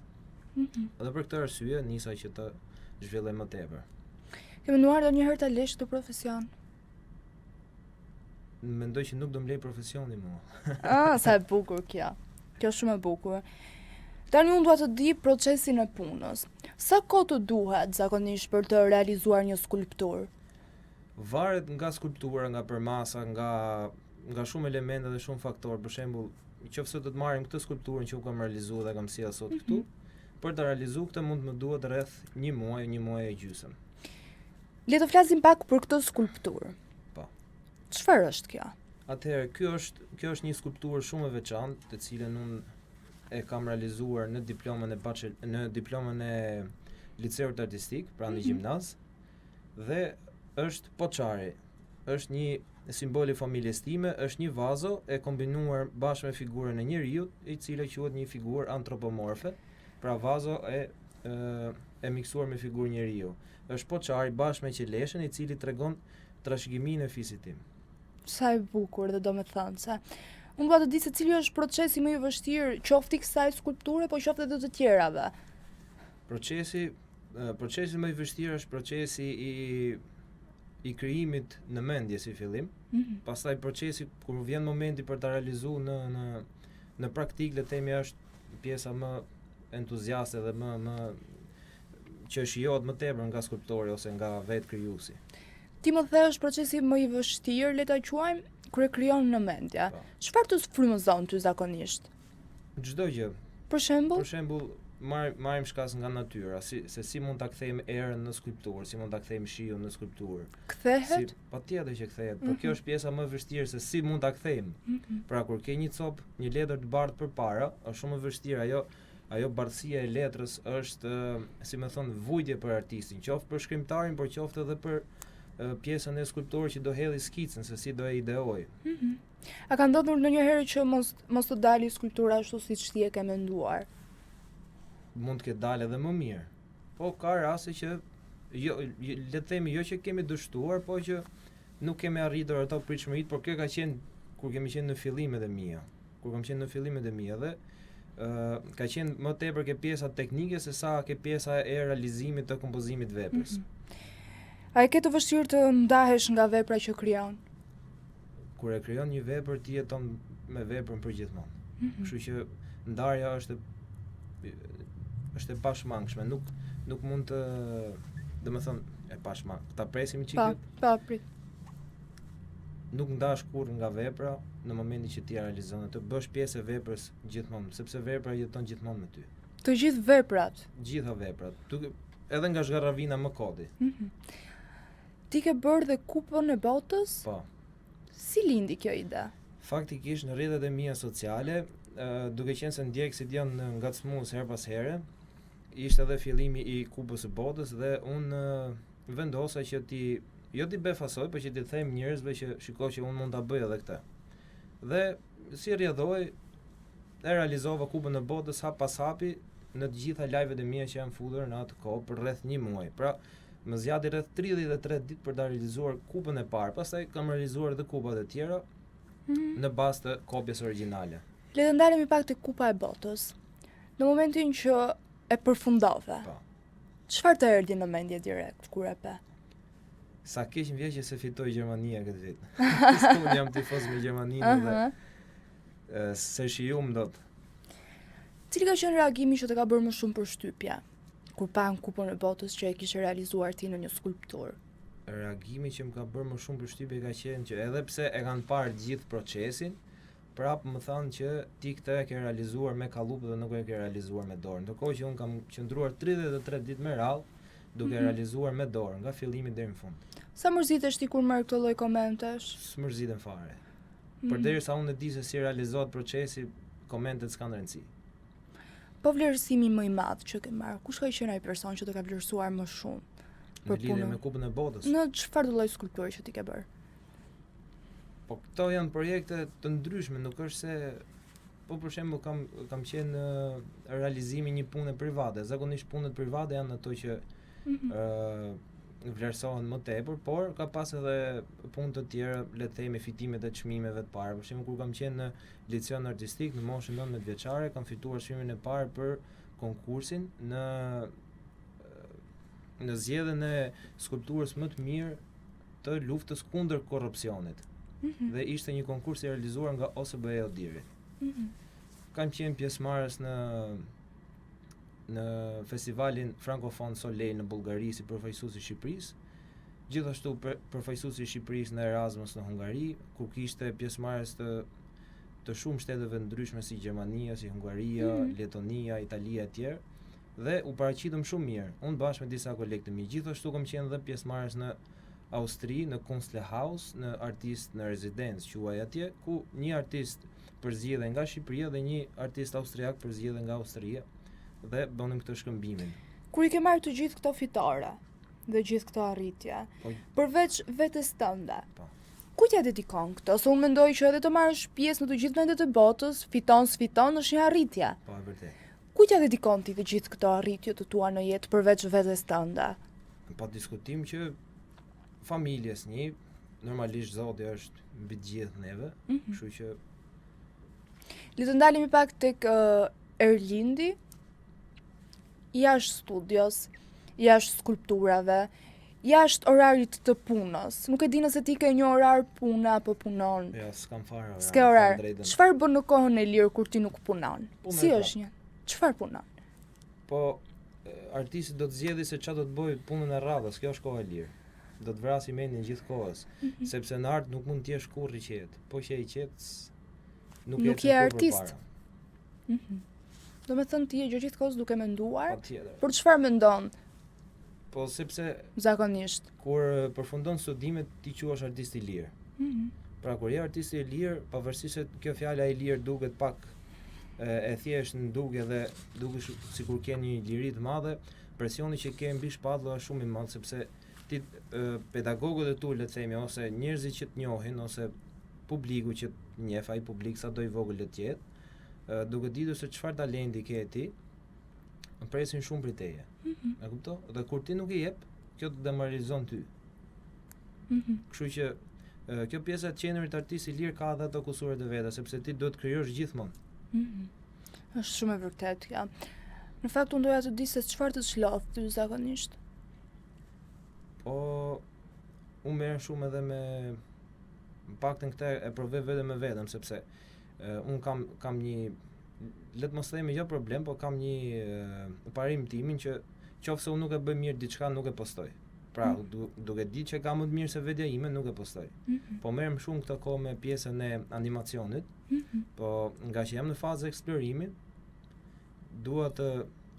Speaker 4: Dhe për këtë arsye nisa që të zhvilloj më tepër.
Speaker 1: Ke menduar ndonjëherë ta lësh këtë profesion?
Speaker 4: Mendoj që nuk do mlej profesioni mua.
Speaker 1: Sa e bukur kjo. Kjo është shumë e bukur. Tani unë dua të di procesin e punës. Sa kohë të duhet zakonisht për të realizuar një skulpturë?
Speaker 4: Varet nga skulptura, nga përmasa, nga shumë elemente dhe shumë faktorë. Për shembull, nëse do të marrim këtë skulpturën që u kam realizuar dhe kam sjell sot këtu, për të realizuar këtë mund të më duhet rreth 1 muaj e gjysmë.
Speaker 1: Le të flasim pak për këtë skulpturë.
Speaker 4: Po.
Speaker 1: Çfarë është kjo?
Speaker 4: Atëherë, kjo është një skulpturë shumë e veçantë, të cilën unë e kam realizuar në diplomën e liceut artistik, pra në gjimnaz, dhe është poçari. Është një simbol i familjes time, është një vazo e kombinuar bashkë me figurën e njeriu, i cila quhet një figurë antropomorfe, pra vazo e miksuar me figurë njeriu. Është poçari bashkë me qeleshën, i cili tregon trashëgiminë e fisit tim.
Speaker 1: Sa e bukur, dhe do me thënë se unë dua të di se cili është procesi më i vështirë, qoftë i kësaj skulpture, po qoftë edhe të tjerave.
Speaker 4: Procesi më i vështirë është procesi i krijimit në mendje si fillim. Pastaj procesi kur vjen momenti për ta realizuar në praktik, le të themi, është pjesa më entuziaste dhe më që shijohet më tepër nga skulptori ose nga vetë krijuesi.
Speaker 1: Ti më the është procesi më i vështirë, le ta quajmë, kur e krijon në mendje. Çfarë të frymëzon ty zakonisht?
Speaker 4: Çdo gjë.
Speaker 1: Për shembull,
Speaker 4: marrim shkas nga natyra, se si mund ta kthejmë erën në skulpturë, si mund ta kthejmë shiun në skulpturë.
Speaker 1: kthehet?
Speaker 4: Patjetër që kthehet, por kjo është pjesa më e vështirë se si mund ta kthejmë. Pra kur ke një copë, një letër të bardhë përpara, është shumë e vështirë ajo bardhësia e letrës është, si më thon, vujtje për artistin, qoftë për shkrimtarin, por qoftë edhe për pjesën e skulptorit që do hedhë skicën se si do e ideoj.
Speaker 1: A ka ndodhur ndonjëherë që mos të dali skulptura ashtu siç ti e ke menduar?
Speaker 4: Mund të ketë dalë edhe më mirë. Po ka raste që le të themi jo që kemi dështuar, po që nuk kemi arritur ato pritshmëritë, por kjo ka qenë kur kemi qenë në fillimet e mia. Dhe ka qenë më tepër ke pjesa teknike se sa ke pjesa e realizimit të kompozimit veprës.
Speaker 1: A e ke të vështirë të ndahesh nga vepra që krijon?
Speaker 4: Kur e krijon një vepër, ti jeton me veprën përgjithmonë. Kështu që ndarja është e pashmangshme, nuk mund të, domethënë, e pashmangshme. Ta presim çikët.
Speaker 1: Prit.
Speaker 4: Nuk ndash kurrë nga vepra në momentin që ti e realizon, të bësh pjesë e veprës gjithmonë, sepse vepra jeton gjithmonë me ty.
Speaker 1: Të gjithë veprat.
Speaker 4: Gjitha veprat, edhe nga zgarravina më kodi.
Speaker 1: Ti ke bërë dhe kupën e botës?
Speaker 4: Po.
Speaker 1: Si lindi kjo ide?
Speaker 4: Faktikisht në rrjetet e mia sociale, duke qenë se ndjek si janë ngacmues her pas here, ishte edhe fillimi i kupës së botës dhe unë vendosa që ti befasoj, por që ti them njerëzve që shikoj që unë mund ta bëj edhe këtë. Dhe si rrjedhoj, e realizova kupën e botës hap pas hapi në të gjitha live-et e mia që janë futur në atë kohë për rreth 1 muaj. Pra, më zgjati rreth 33 ditë për ta realizuar kupën e parë. Pastaj kam realizuar edhe kupat e tjera në bazë të kopjes origjinale.
Speaker 1: Le të ndalemi pak te kupa e botës. Në momentin që e përfundove, çfarë të erdhi në mendje direkt kur e pe?
Speaker 4: Sa keq më vjen që se fitoi Gjermania këtë vit. Unë jam tifoz me Gjermaninë dhe se shijum dot.
Speaker 1: Cili ka qenë reagimi që të ka bërë më shumë përshtypje kur pa në kupën e botës që e kishe realizuar ti në një skulpturë?
Speaker 4: Reagimi që më ka bërë më shumë përshtypje ka qenë që edhe pse e kanë parë gjithë procesin, prapë më thanë që ti këtë e ke realizuar me kallupë dhe nuk e ke realizuar me dorë. Ndërkohë që unë kam qëndruar 33 ditë me radhë duke realizuar me dorë nga fillimi deri në fund.
Speaker 1: Sa mërzitesh ti kur merr këtë lloj komentesh?
Speaker 4: S'mërziten fare. Përderisa unë e di se si realizohet procesi, komentet s'kan rëndësi.
Speaker 1: Po vlerësimi më i madh që ke marrë, kush ka qenë ai person që të ka vlerësuar më shumë?
Speaker 4: Në lidhje me kupën e botës.
Speaker 1: Në çfarë lloj skulpturi që ti ke bërë?
Speaker 4: Po këto janë projekte të ndryshme, nuk është se po për shembull kam qenë realizimi një pune private. Zakonisht punët private janë ato që vlerësohen më tepër, por ka pas edhe punë të tjera, le të themi fitimet e çmimeve të para. Për shembull kur kam qenë në liceun artistik në moshën 19 vjeçare, kam fituar çmimin e parë për konkursin në zgjedhjen e skulpturës më të mirë të luftës kundër korrupsionit. Dhe ishte një konkurs i realizuar nga OSBE Odiri. Kam qenë pjesëmarrës në festivalin Frankofon Soleil në Bullgari si përfaqësues i Shqipërisë, gjithashtu përfaqësues i Shqipërisë në Erasmus në Hungari, ku kishte pjesëmarrës të shumë shteteve ndryshme si Gjermania, si Hungaria, Letonia, Italia e tjerë, dhe u paraqitëm shumë mirë, unë bashkë me disa kolegë të mi. Gjithashtu kam qenë dhe pjesëmarrës në Austri, në Kunstlerhaus, në artist në rezidencë quaj atje, ku një artist përzgjedhej nga Shqipëria dhe një artist austriak përzgjedhej nga Austria dhe bënim këtë shkëmbimin.
Speaker 1: Kur i ke marrë të gjithë këto fitore dhe gjithë këto arritje, përveç vetes tënde, kujt ja dedikon këto? Se unë mendoj që edhe të marrësh pjesë në të gjithë vendet e botës, fiton është një arritje.
Speaker 4: Po, e vërtet.
Speaker 1: Kujt ja dedikon ti të gjithë këto arritje të tua në jetë përveç vetes tënde?
Speaker 4: Pa diskutim që familjes një, normalisht Zoti është mbi të gjithë neve, kështu që
Speaker 1: le të ndalemi pak tek Erlindi. jashtë studios, jashtë skulpturave, jashtë orarit të punës. Nuk e di nëse ti ke një orar pune apo punon.
Speaker 4: Ja, s'kam fare orar.
Speaker 1: S'ke orar. Çfarë bën në kohën e lirë kur ti nuk punon?
Speaker 4: Punë
Speaker 1: Si
Speaker 4: e
Speaker 1: është një? Çfarë punon?
Speaker 4: Po artisti do të zgjedhë se çfarë do të bëj punën e radhës, kjo është kohë e lirë. Do të vrasi mendin gjithë kohës, sepse në art nuk mund të jesh kurrë i qetë. Po që i qetë nuk
Speaker 1: je artist. Do me thënë ti e gjithë kohës duke menduar,
Speaker 4: Patjetër.
Speaker 1: për çfarë mendon
Speaker 4: Po sepse
Speaker 1: zakonisht?
Speaker 4: kur përfundon studimet ti quhesh artist i lirë. Pra kur je artist i lirë, pavarësisht se kjo fjala i lirë duket pak e thjesht në duke dhe duket sikur ke një liri të madhe, presioni që ke mbi shpatullo është shumë i madh sepse ti pedagogët e tu, le të themi, ose njerëzit që të njohin ose publiku që të njeh, ai publik sado i vogël le të jetë, duke ditur se çfarë talenti ke ti, presin shumë prej teje. E kupton? Dhe kur ti nuk i jep, kjo të demoralizon ty. Kështu që kjo pjesa e qenurit artist i lirë ka edhe ato kusuret e veta, sepse ti duhet krijosh gjithmonë.
Speaker 1: Është shumë e vërtetë kjo. Në fakt unë doja të di se çfarë të çlof ty zakonisht.
Speaker 4: Po unë merrem shumë edhe me paktën këtë e provoj vetëm me vetëm, sepse unë kam një, le të mos themi jo problem, po kam një parim timin që qofse unë nuk e bëj mirë diçka, nuk e postoj. Pra, duke ditë që kam më të mirë se vetja ime, nuk e postoj. Po merrem shumë këtë kohë me pjesën e animacionit, po nga që jam në fazë eksplorimi, dua të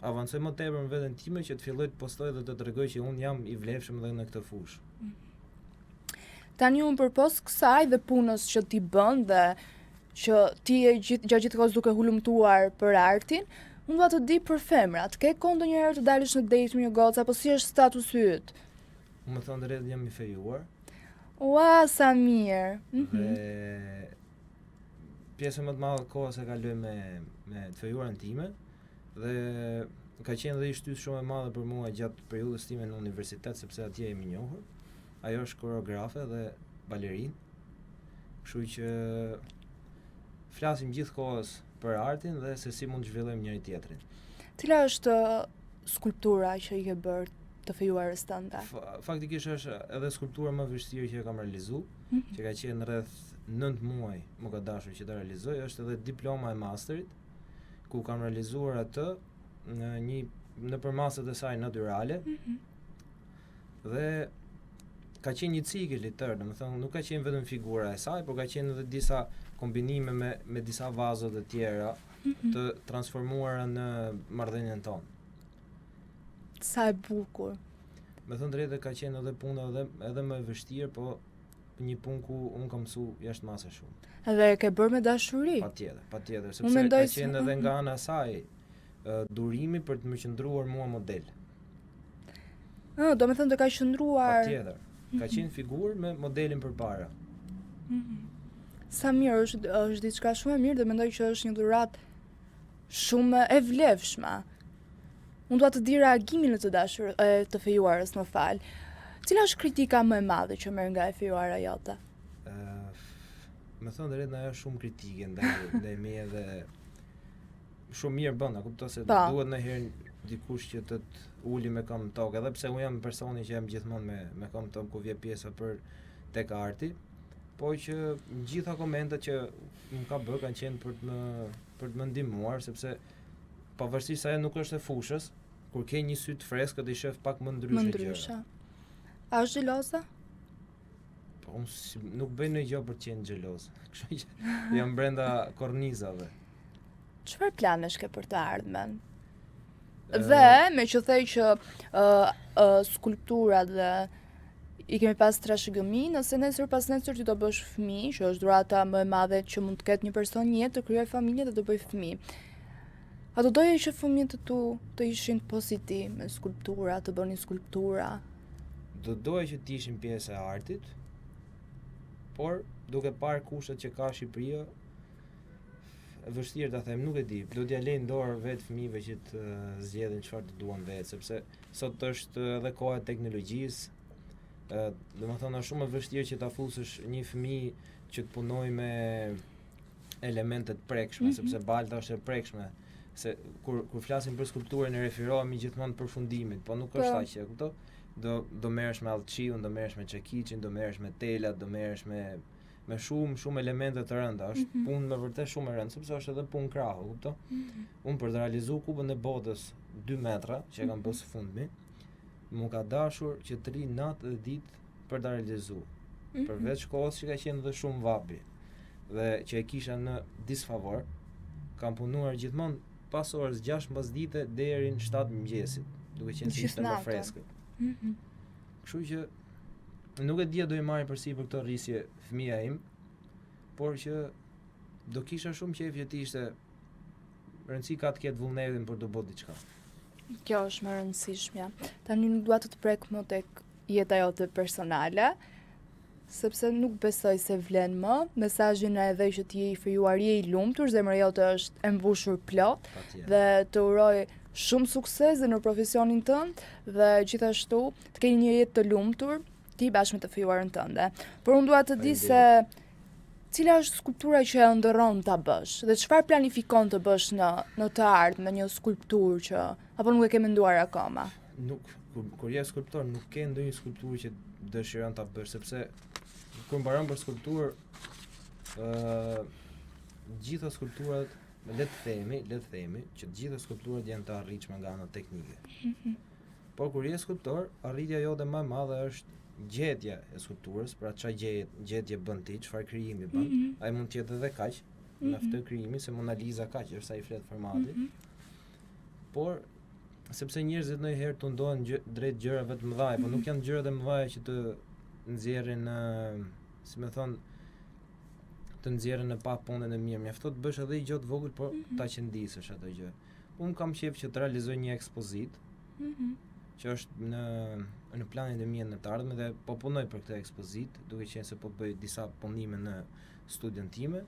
Speaker 4: avancoj më tepër në veten time që të filloj të postoj dhe të tregoj që unë jam i vlefshëm edhe në këtë fushë.
Speaker 1: Tani unë përpos kësaj dhe punës që ti bën dhe që ti e gjatë gjithë kohës duke hulumtuar për artin, unë do të di për femrat, ke kohë ndonjëherë të dalësh në date me një gocë apo si është statusi yt?
Speaker 4: Unë më thënë drejt jam i fejuar.
Speaker 1: Ua, sa mirë.
Speaker 4: Dhe pjesën më të madhe kohës e kaloj me të fejuarën time dhe ka qenë dhe i shtys shumë e madhe për mua gjatë periudhës time në universitet sepse atje jemi njohur. Ajo është koreografe dhe balerinë. Kështu që flasim gjithë kohës për artin dhe se si mund të zhvillojmë njëri tjetrin.
Speaker 1: Cila është skulptura që i ke bërë të fejuarës tënde?
Speaker 4: Faktikisht është edhe skulptura më vështirë që e kam realizuar, që ka qenë rreth 9 muaj më ka dashur që ta realizoj, është edhe diploma e masterit, ku kam realizuar atë në përmasat e saj natyrale. Dhe ka qenë një cikël i tërë, domethënë nuk ka qenë vetëm figura e saj, por ka qenë edhe disa kombinime me disa vazot e tjera të transformuara në marrëdhënien tonë.
Speaker 1: Sa e bukur.
Speaker 4: Me thënë drejtë ka qenë edhe puna edhe më e vështirë, po një punë ku unë kam mësuar jashtëmase shumë.
Speaker 1: Edhe e ke bërë me dashuri?
Speaker 4: Patjetër, sepse ka qenë edhe nga ana e saj durimi për të më qëndruar mua model.
Speaker 1: Do me thënë të ka qëndruar...
Speaker 4: Patjetër. Ka qenë figurë me modelin përpara.
Speaker 1: Sa mirë, është diçka shumë e mirë dhe mendoj që është një dhuratë shumë e vlefshme. Unë dua të di reagimin e të fejuarës, më fal. Cila është kritika më e madhe që merr nga e fejuara jote?
Speaker 4: Me thënë drejt ajo shumë kritike ndaj meje dhe shumë mirë bën, a kupton se duhet ndonjëherë dikush që të uli me këmbë tokë, edhe pse unë jam personi që jam gjithmonë me këmbë tokë ku vjen pjesa për tek arti, po që gjitha komentet që më ka bërë kanë qenë për të më ndihmuar, sepse pavarësisht se ajo nuk është e fushës, kur ke një sy të freskët i shef pak më ndryshe gjëra.
Speaker 1: A është xheloza?
Speaker 4: Po unë nuk bëj ndonjë gjë për të qenë xheloz. Kështu që jam brenda kornizave.
Speaker 1: Çfarë planesh ke për të ardhmen? Dhe me që thej që skulpturat dhe i kemi pas trashëgimi, nëse nesër pas nesër ti do bësh fëmijë, që është dhurata më e madhe që mund të ketë një person në jetë, të krijojë familje dhe të bëjë fëmijë. A do doje që fëmijët e tu të ishin pozitiv me skulptura, të bënin skulptura?
Speaker 4: Do doje që të ishin pjesë e artit, por duke parë kushtet që ka Shqipëria, e vështirë ta them, nuk e di. Do t'ja lejnë dorë vetë fëmijëve që të zgjedhin çfarë të duan vetë, sepse sot është edhe koha e teknologjisë. Domethënë është shumë e vështirë që ta fusësh një fëmijë që të punojë me elemente të prekshme, sepse balta është e prekshme. se kur flasim për skulpturën e referohemi gjithmonë përfundimit, po nuk është aq, e kupton? Do merresh me allçiun, do merresh me çekiçin, do merresh me telat, do merresh me shumë elemente të rënda. Është punë me vërtet shumë e rëndë, sepse është edhe punë krahu, kupton? Unë për të realizuar Kupën e Botës 2 metra që e kam bërë së fundmi, më ka dashur që të ri natë dhe ditë për ta realizuar. Përveç kohës që ka qenë dhe shumë vapi dhe që e kisha në disfavor, kam punuar gjithmonë pas orës 6 mbasdite deri në 7 mëngjesit, duke qenë se ishte më freskët. Kështu që nuk e dia do i marri përsipër këtë rrisje fëmia im, por që do kisha shumë qejf që të ishte rëndësi ka të ketë vullnetin për të bërë diçka.
Speaker 1: Kjo është më rëndësishmja. Tani nuk dua të prek më tek jeta jote personale, sepse nuk besoj se vlen më. Mesazhin e edhe që ti je i frijuar, je i lumtur, zemra jote është e mbushur plot dhe të uroj shumë sukses në profesionin tënd dhe gjithashtu të keni një jetë të lumtur ti bashkë me të frijuarën tënde. Por unë dua të di se cila është skulptura që e ëndërron ta bësh dhe çfarë planifikon të bësh në të ardhmen, një skulpturë që apo nuk e ke menduar akoma?
Speaker 4: Nuk, kur je skulptor nuk ke ndonjë skulpturë që dëshiron ta bësh, sepse kur mbaron për skulpturë, gjitha skulpturat, le të themi që të gjitha skulpturat janë të arritshme nga ana teknike. Por kur je skulptor, arritja jote më e madhe është gjetja e skulpturës, pra çfarë gjetje bën ti, çfarë krijimi bën. Ai mund të jetë edhe kaq, me atë krijimi se Mona Lisa kaq është sa i flet formati. Por sepse njerëzit ndonjëherë tundohen drejt gjërave të mëdha, por nuk janë gjërat e mëdha që të nxjerrin, si më thon, të nxjerrën në pa punën e mirë. Mjafton të bësh edhe i gjë të vogël, por ta qëndisësh atë gjë. Unë kam qejf që të realizoj një ekspozitë që është në planin e mi në të ardhmen dhe po punoj për këtë ekspozitë, duke qenë se po bëj disa punime në studion time,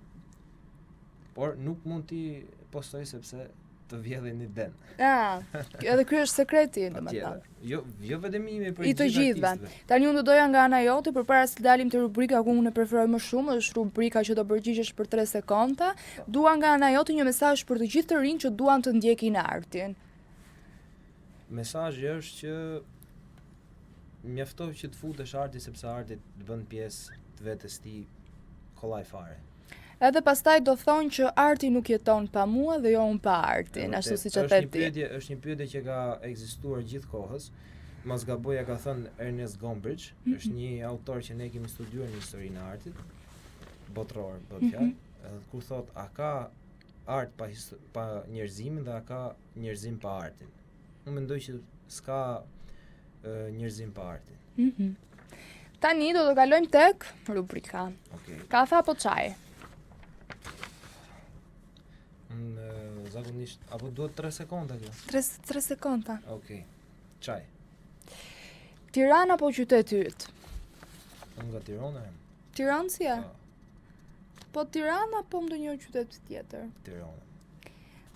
Speaker 4: por nuk mund t'i postoj sepse të vjedhin një den.
Speaker 1: Edhe ky është sekreti, domethënë.
Speaker 4: Jo vetëm imi, por
Speaker 1: i të gjithëve. Tani unë do doja nga ana jote, përpara se të dalim te rubrika ku unë e preferoj më shumë, është rubrika që do përgjigjesh për 3 sekonda. Dua nga ana jote një mesazh për të gjithë të rinj që duan të ndjekin artin.
Speaker 4: Mesazhi është që mjafton që të futesh arti sepse arti të bën pjesë të vetes ti kollaj fare.
Speaker 1: Edhe pastaj do thonë që arti nuk jeton pa mua dhe jo unë pa artin, ashtu siç e the ti.
Speaker 4: Është një pyetje që ka ekzistuar gjithkohës. Mos gaboj, ka thënë Ernest Gombrich, është një autor që ne kemi studiuar në historinë e artit botror, kur thot a ka art pa njerëzimin dhe a ka njerëzim pa artin. Unë mendoj që s'ka njerëzim pa artin.
Speaker 1: Tani do të kalojmë tek rubrika. Kafe apo çaj?
Speaker 4: Zakonisht, apo duhet 3 sekonda kjo?
Speaker 1: 3 sekonda.
Speaker 4: Okej. Çaj.
Speaker 1: Tiranë apo qyteti yt?
Speaker 4: Unë nga Tirana.
Speaker 1: Tiranësia? Po Tirana apo ndonjë qytet tjetër?
Speaker 4: Tirana.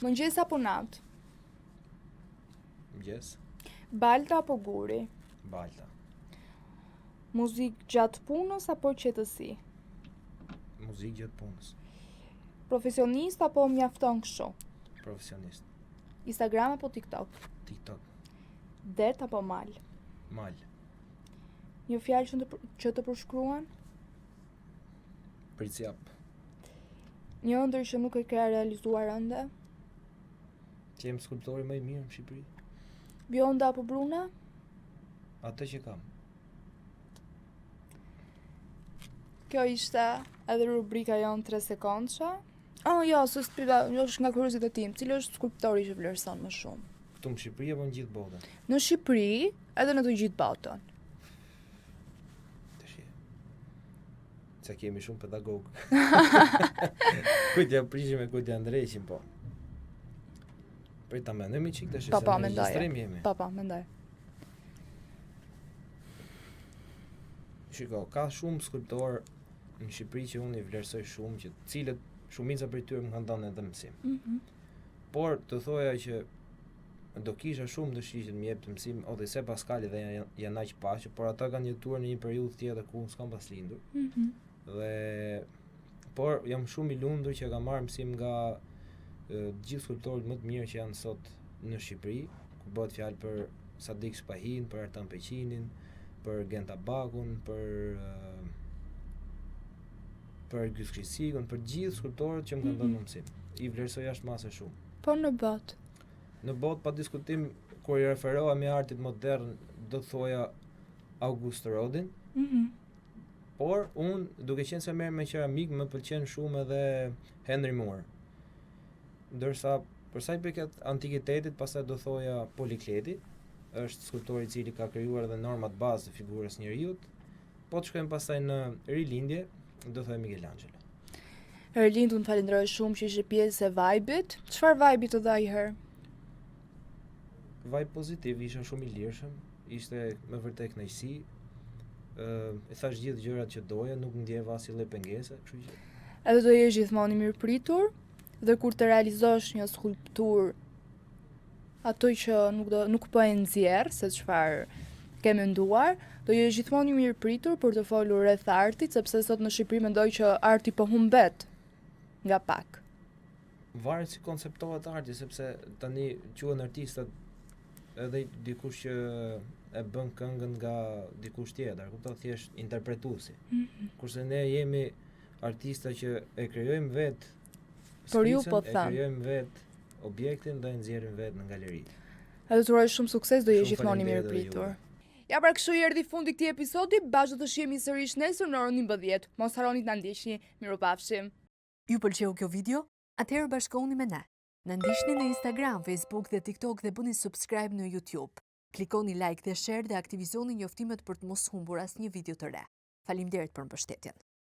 Speaker 1: Mëngjes apo natë?
Speaker 4: Mëngjes.
Speaker 1: Balta apo guri?
Speaker 4: Balta.
Speaker 1: Muzikë gjatë punës apo qetësi?
Speaker 4: Muzikë gjatë punës.
Speaker 1: Profesionist apo mjafton kështu?
Speaker 4: Profesionist.
Speaker 1: Instagram apo TikTok?
Speaker 4: TikTok.
Speaker 1: Det apo mal?
Speaker 4: Mal.
Speaker 1: Një fjalë që të përshkruan?
Speaker 4: Pricjap.
Speaker 1: Një ëndër që nuk e ke realizuar ende?
Speaker 4: Që jem skulptori më i mirë në Shqipëri.
Speaker 1: Bjonda apo Bruna?
Speaker 4: Atë që kam.
Speaker 1: Kjo ishte edhe rubrika jonë 3 sekondësha. Jo, është nga kurioziteti tim. Cili është skulptori që vlerëson më shumë?
Speaker 4: Këtu në Shqipëri apo në gjithë botën?
Speaker 1: Në Shqipëri, edhe në të gjithë botën.
Speaker 4: Se kemi shumë pedagog. Kujtja prishim e kujtja ndrejshim, po. Prej ta mendojmë çik tash.
Speaker 1: Pa, mendoj. Mendoj.
Speaker 4: Shiko, ka shumë skulptorë në Shqipëri që unë i vlerësoj shumë, që cilët shumica prej tyre më kanë dhënë edhe mësim. Por të thoja që do kisha shumë dëshirë që më jep të mësim, ose se Pascali dhe janë aq paqë, por ata kanë jetuar në një periudhë tjetër ku unë s'kam pas lindur. Dhe por jam shumë i lumtur që kam marrë mësim nga Gjithë skulptorët më të mirë që janë sot në Shqipëri, ku bëhet fjalë për Sadik Spahin, për Ertan Peqinin, për Genta Bakun, për Gjys Krisikun, për gjithë skulptorët që më kanë dhënë mundësim. I vlerësoj jashtë shumë.
Speaker 1: Po në botë.
Speaker 4: Në botë pa diskutim, kur i referohemi artit modern, do të thoja August Rodin. Por unë, duke qenë se merr me keramik, më pëlqen shumë edhe Henry Moore. Ndërsa për sa i përket antikitetit, pastaj do thoja Polikleti, është skulptor i cili ka krijuar edhe normat bazë të figurës njerëzit. Po të shkojmë pastaj në rilindje, do thojë Michelangelo.
Speaker 1: Erlind, unë falenderoj shumë që ishe pjesë e Vibe-it. Çfarë vibe të dha i herë?
Speaker 4: Vibe pozitiv, isha shumë i lirshëm, ishte me vërtet kënaqësi. E thash gjithë gjërat që doja, nuk ndjeva asnjë lloj pengese, kështu që
Speaker 1: Edhe do jesh gjithmonë i mirëpritur, dhe kur të realizosh një skulpturë, ato që nuk po e nxjerr se çfarë ke menduar, do jesh gjithmonë i mirëpritur për të folur rreth artit, sepse sot në Shqipëri mendoj që arti po humbet nga pak.
Speaker 4: varet si konceptohet arti, sepse tani quhen artistat edhe dikush që e bën këngën nga dikush tjetër, kupton, thjesht interpretuesi. Kurse ne jemi artista që e krijojmë vet
Speaker 1: Por ju
Speaker 4: skicën,
Speaker 1: po
Speaker 4: e
Speaker 1: tham.
Speaker 4: krijojmë vet objektin dhe e nxjerrim vet në galeri.
Speaker 1: Edhe të uroj shumë sukses, do jesh
Speaker 4: Shumë
Speaker 1: gjithmonë i
Speaker 4: faleminderit edhe
Speaker 1: mirëpritur.
Speaker 4: juve.
Speaker 1: Ja, pra kështu i erdhi fundi këtij episodi, bashkë do të shihemi sërish nesër në orën 11. Mos harroni të na ndiqni. Mirupafshim.
Speaker 5: Ju pëlqeu kjo video? Atëherë bashkohuni me ne. Na ndiqni në Instagram, Facebook dhe TikTok dhe bëni subscribe në YouTube. Klikoni like dhe share dhe aktivizoni njoftimet për të mos humbur asnjë video të re. Faleminderit për mbështetjen.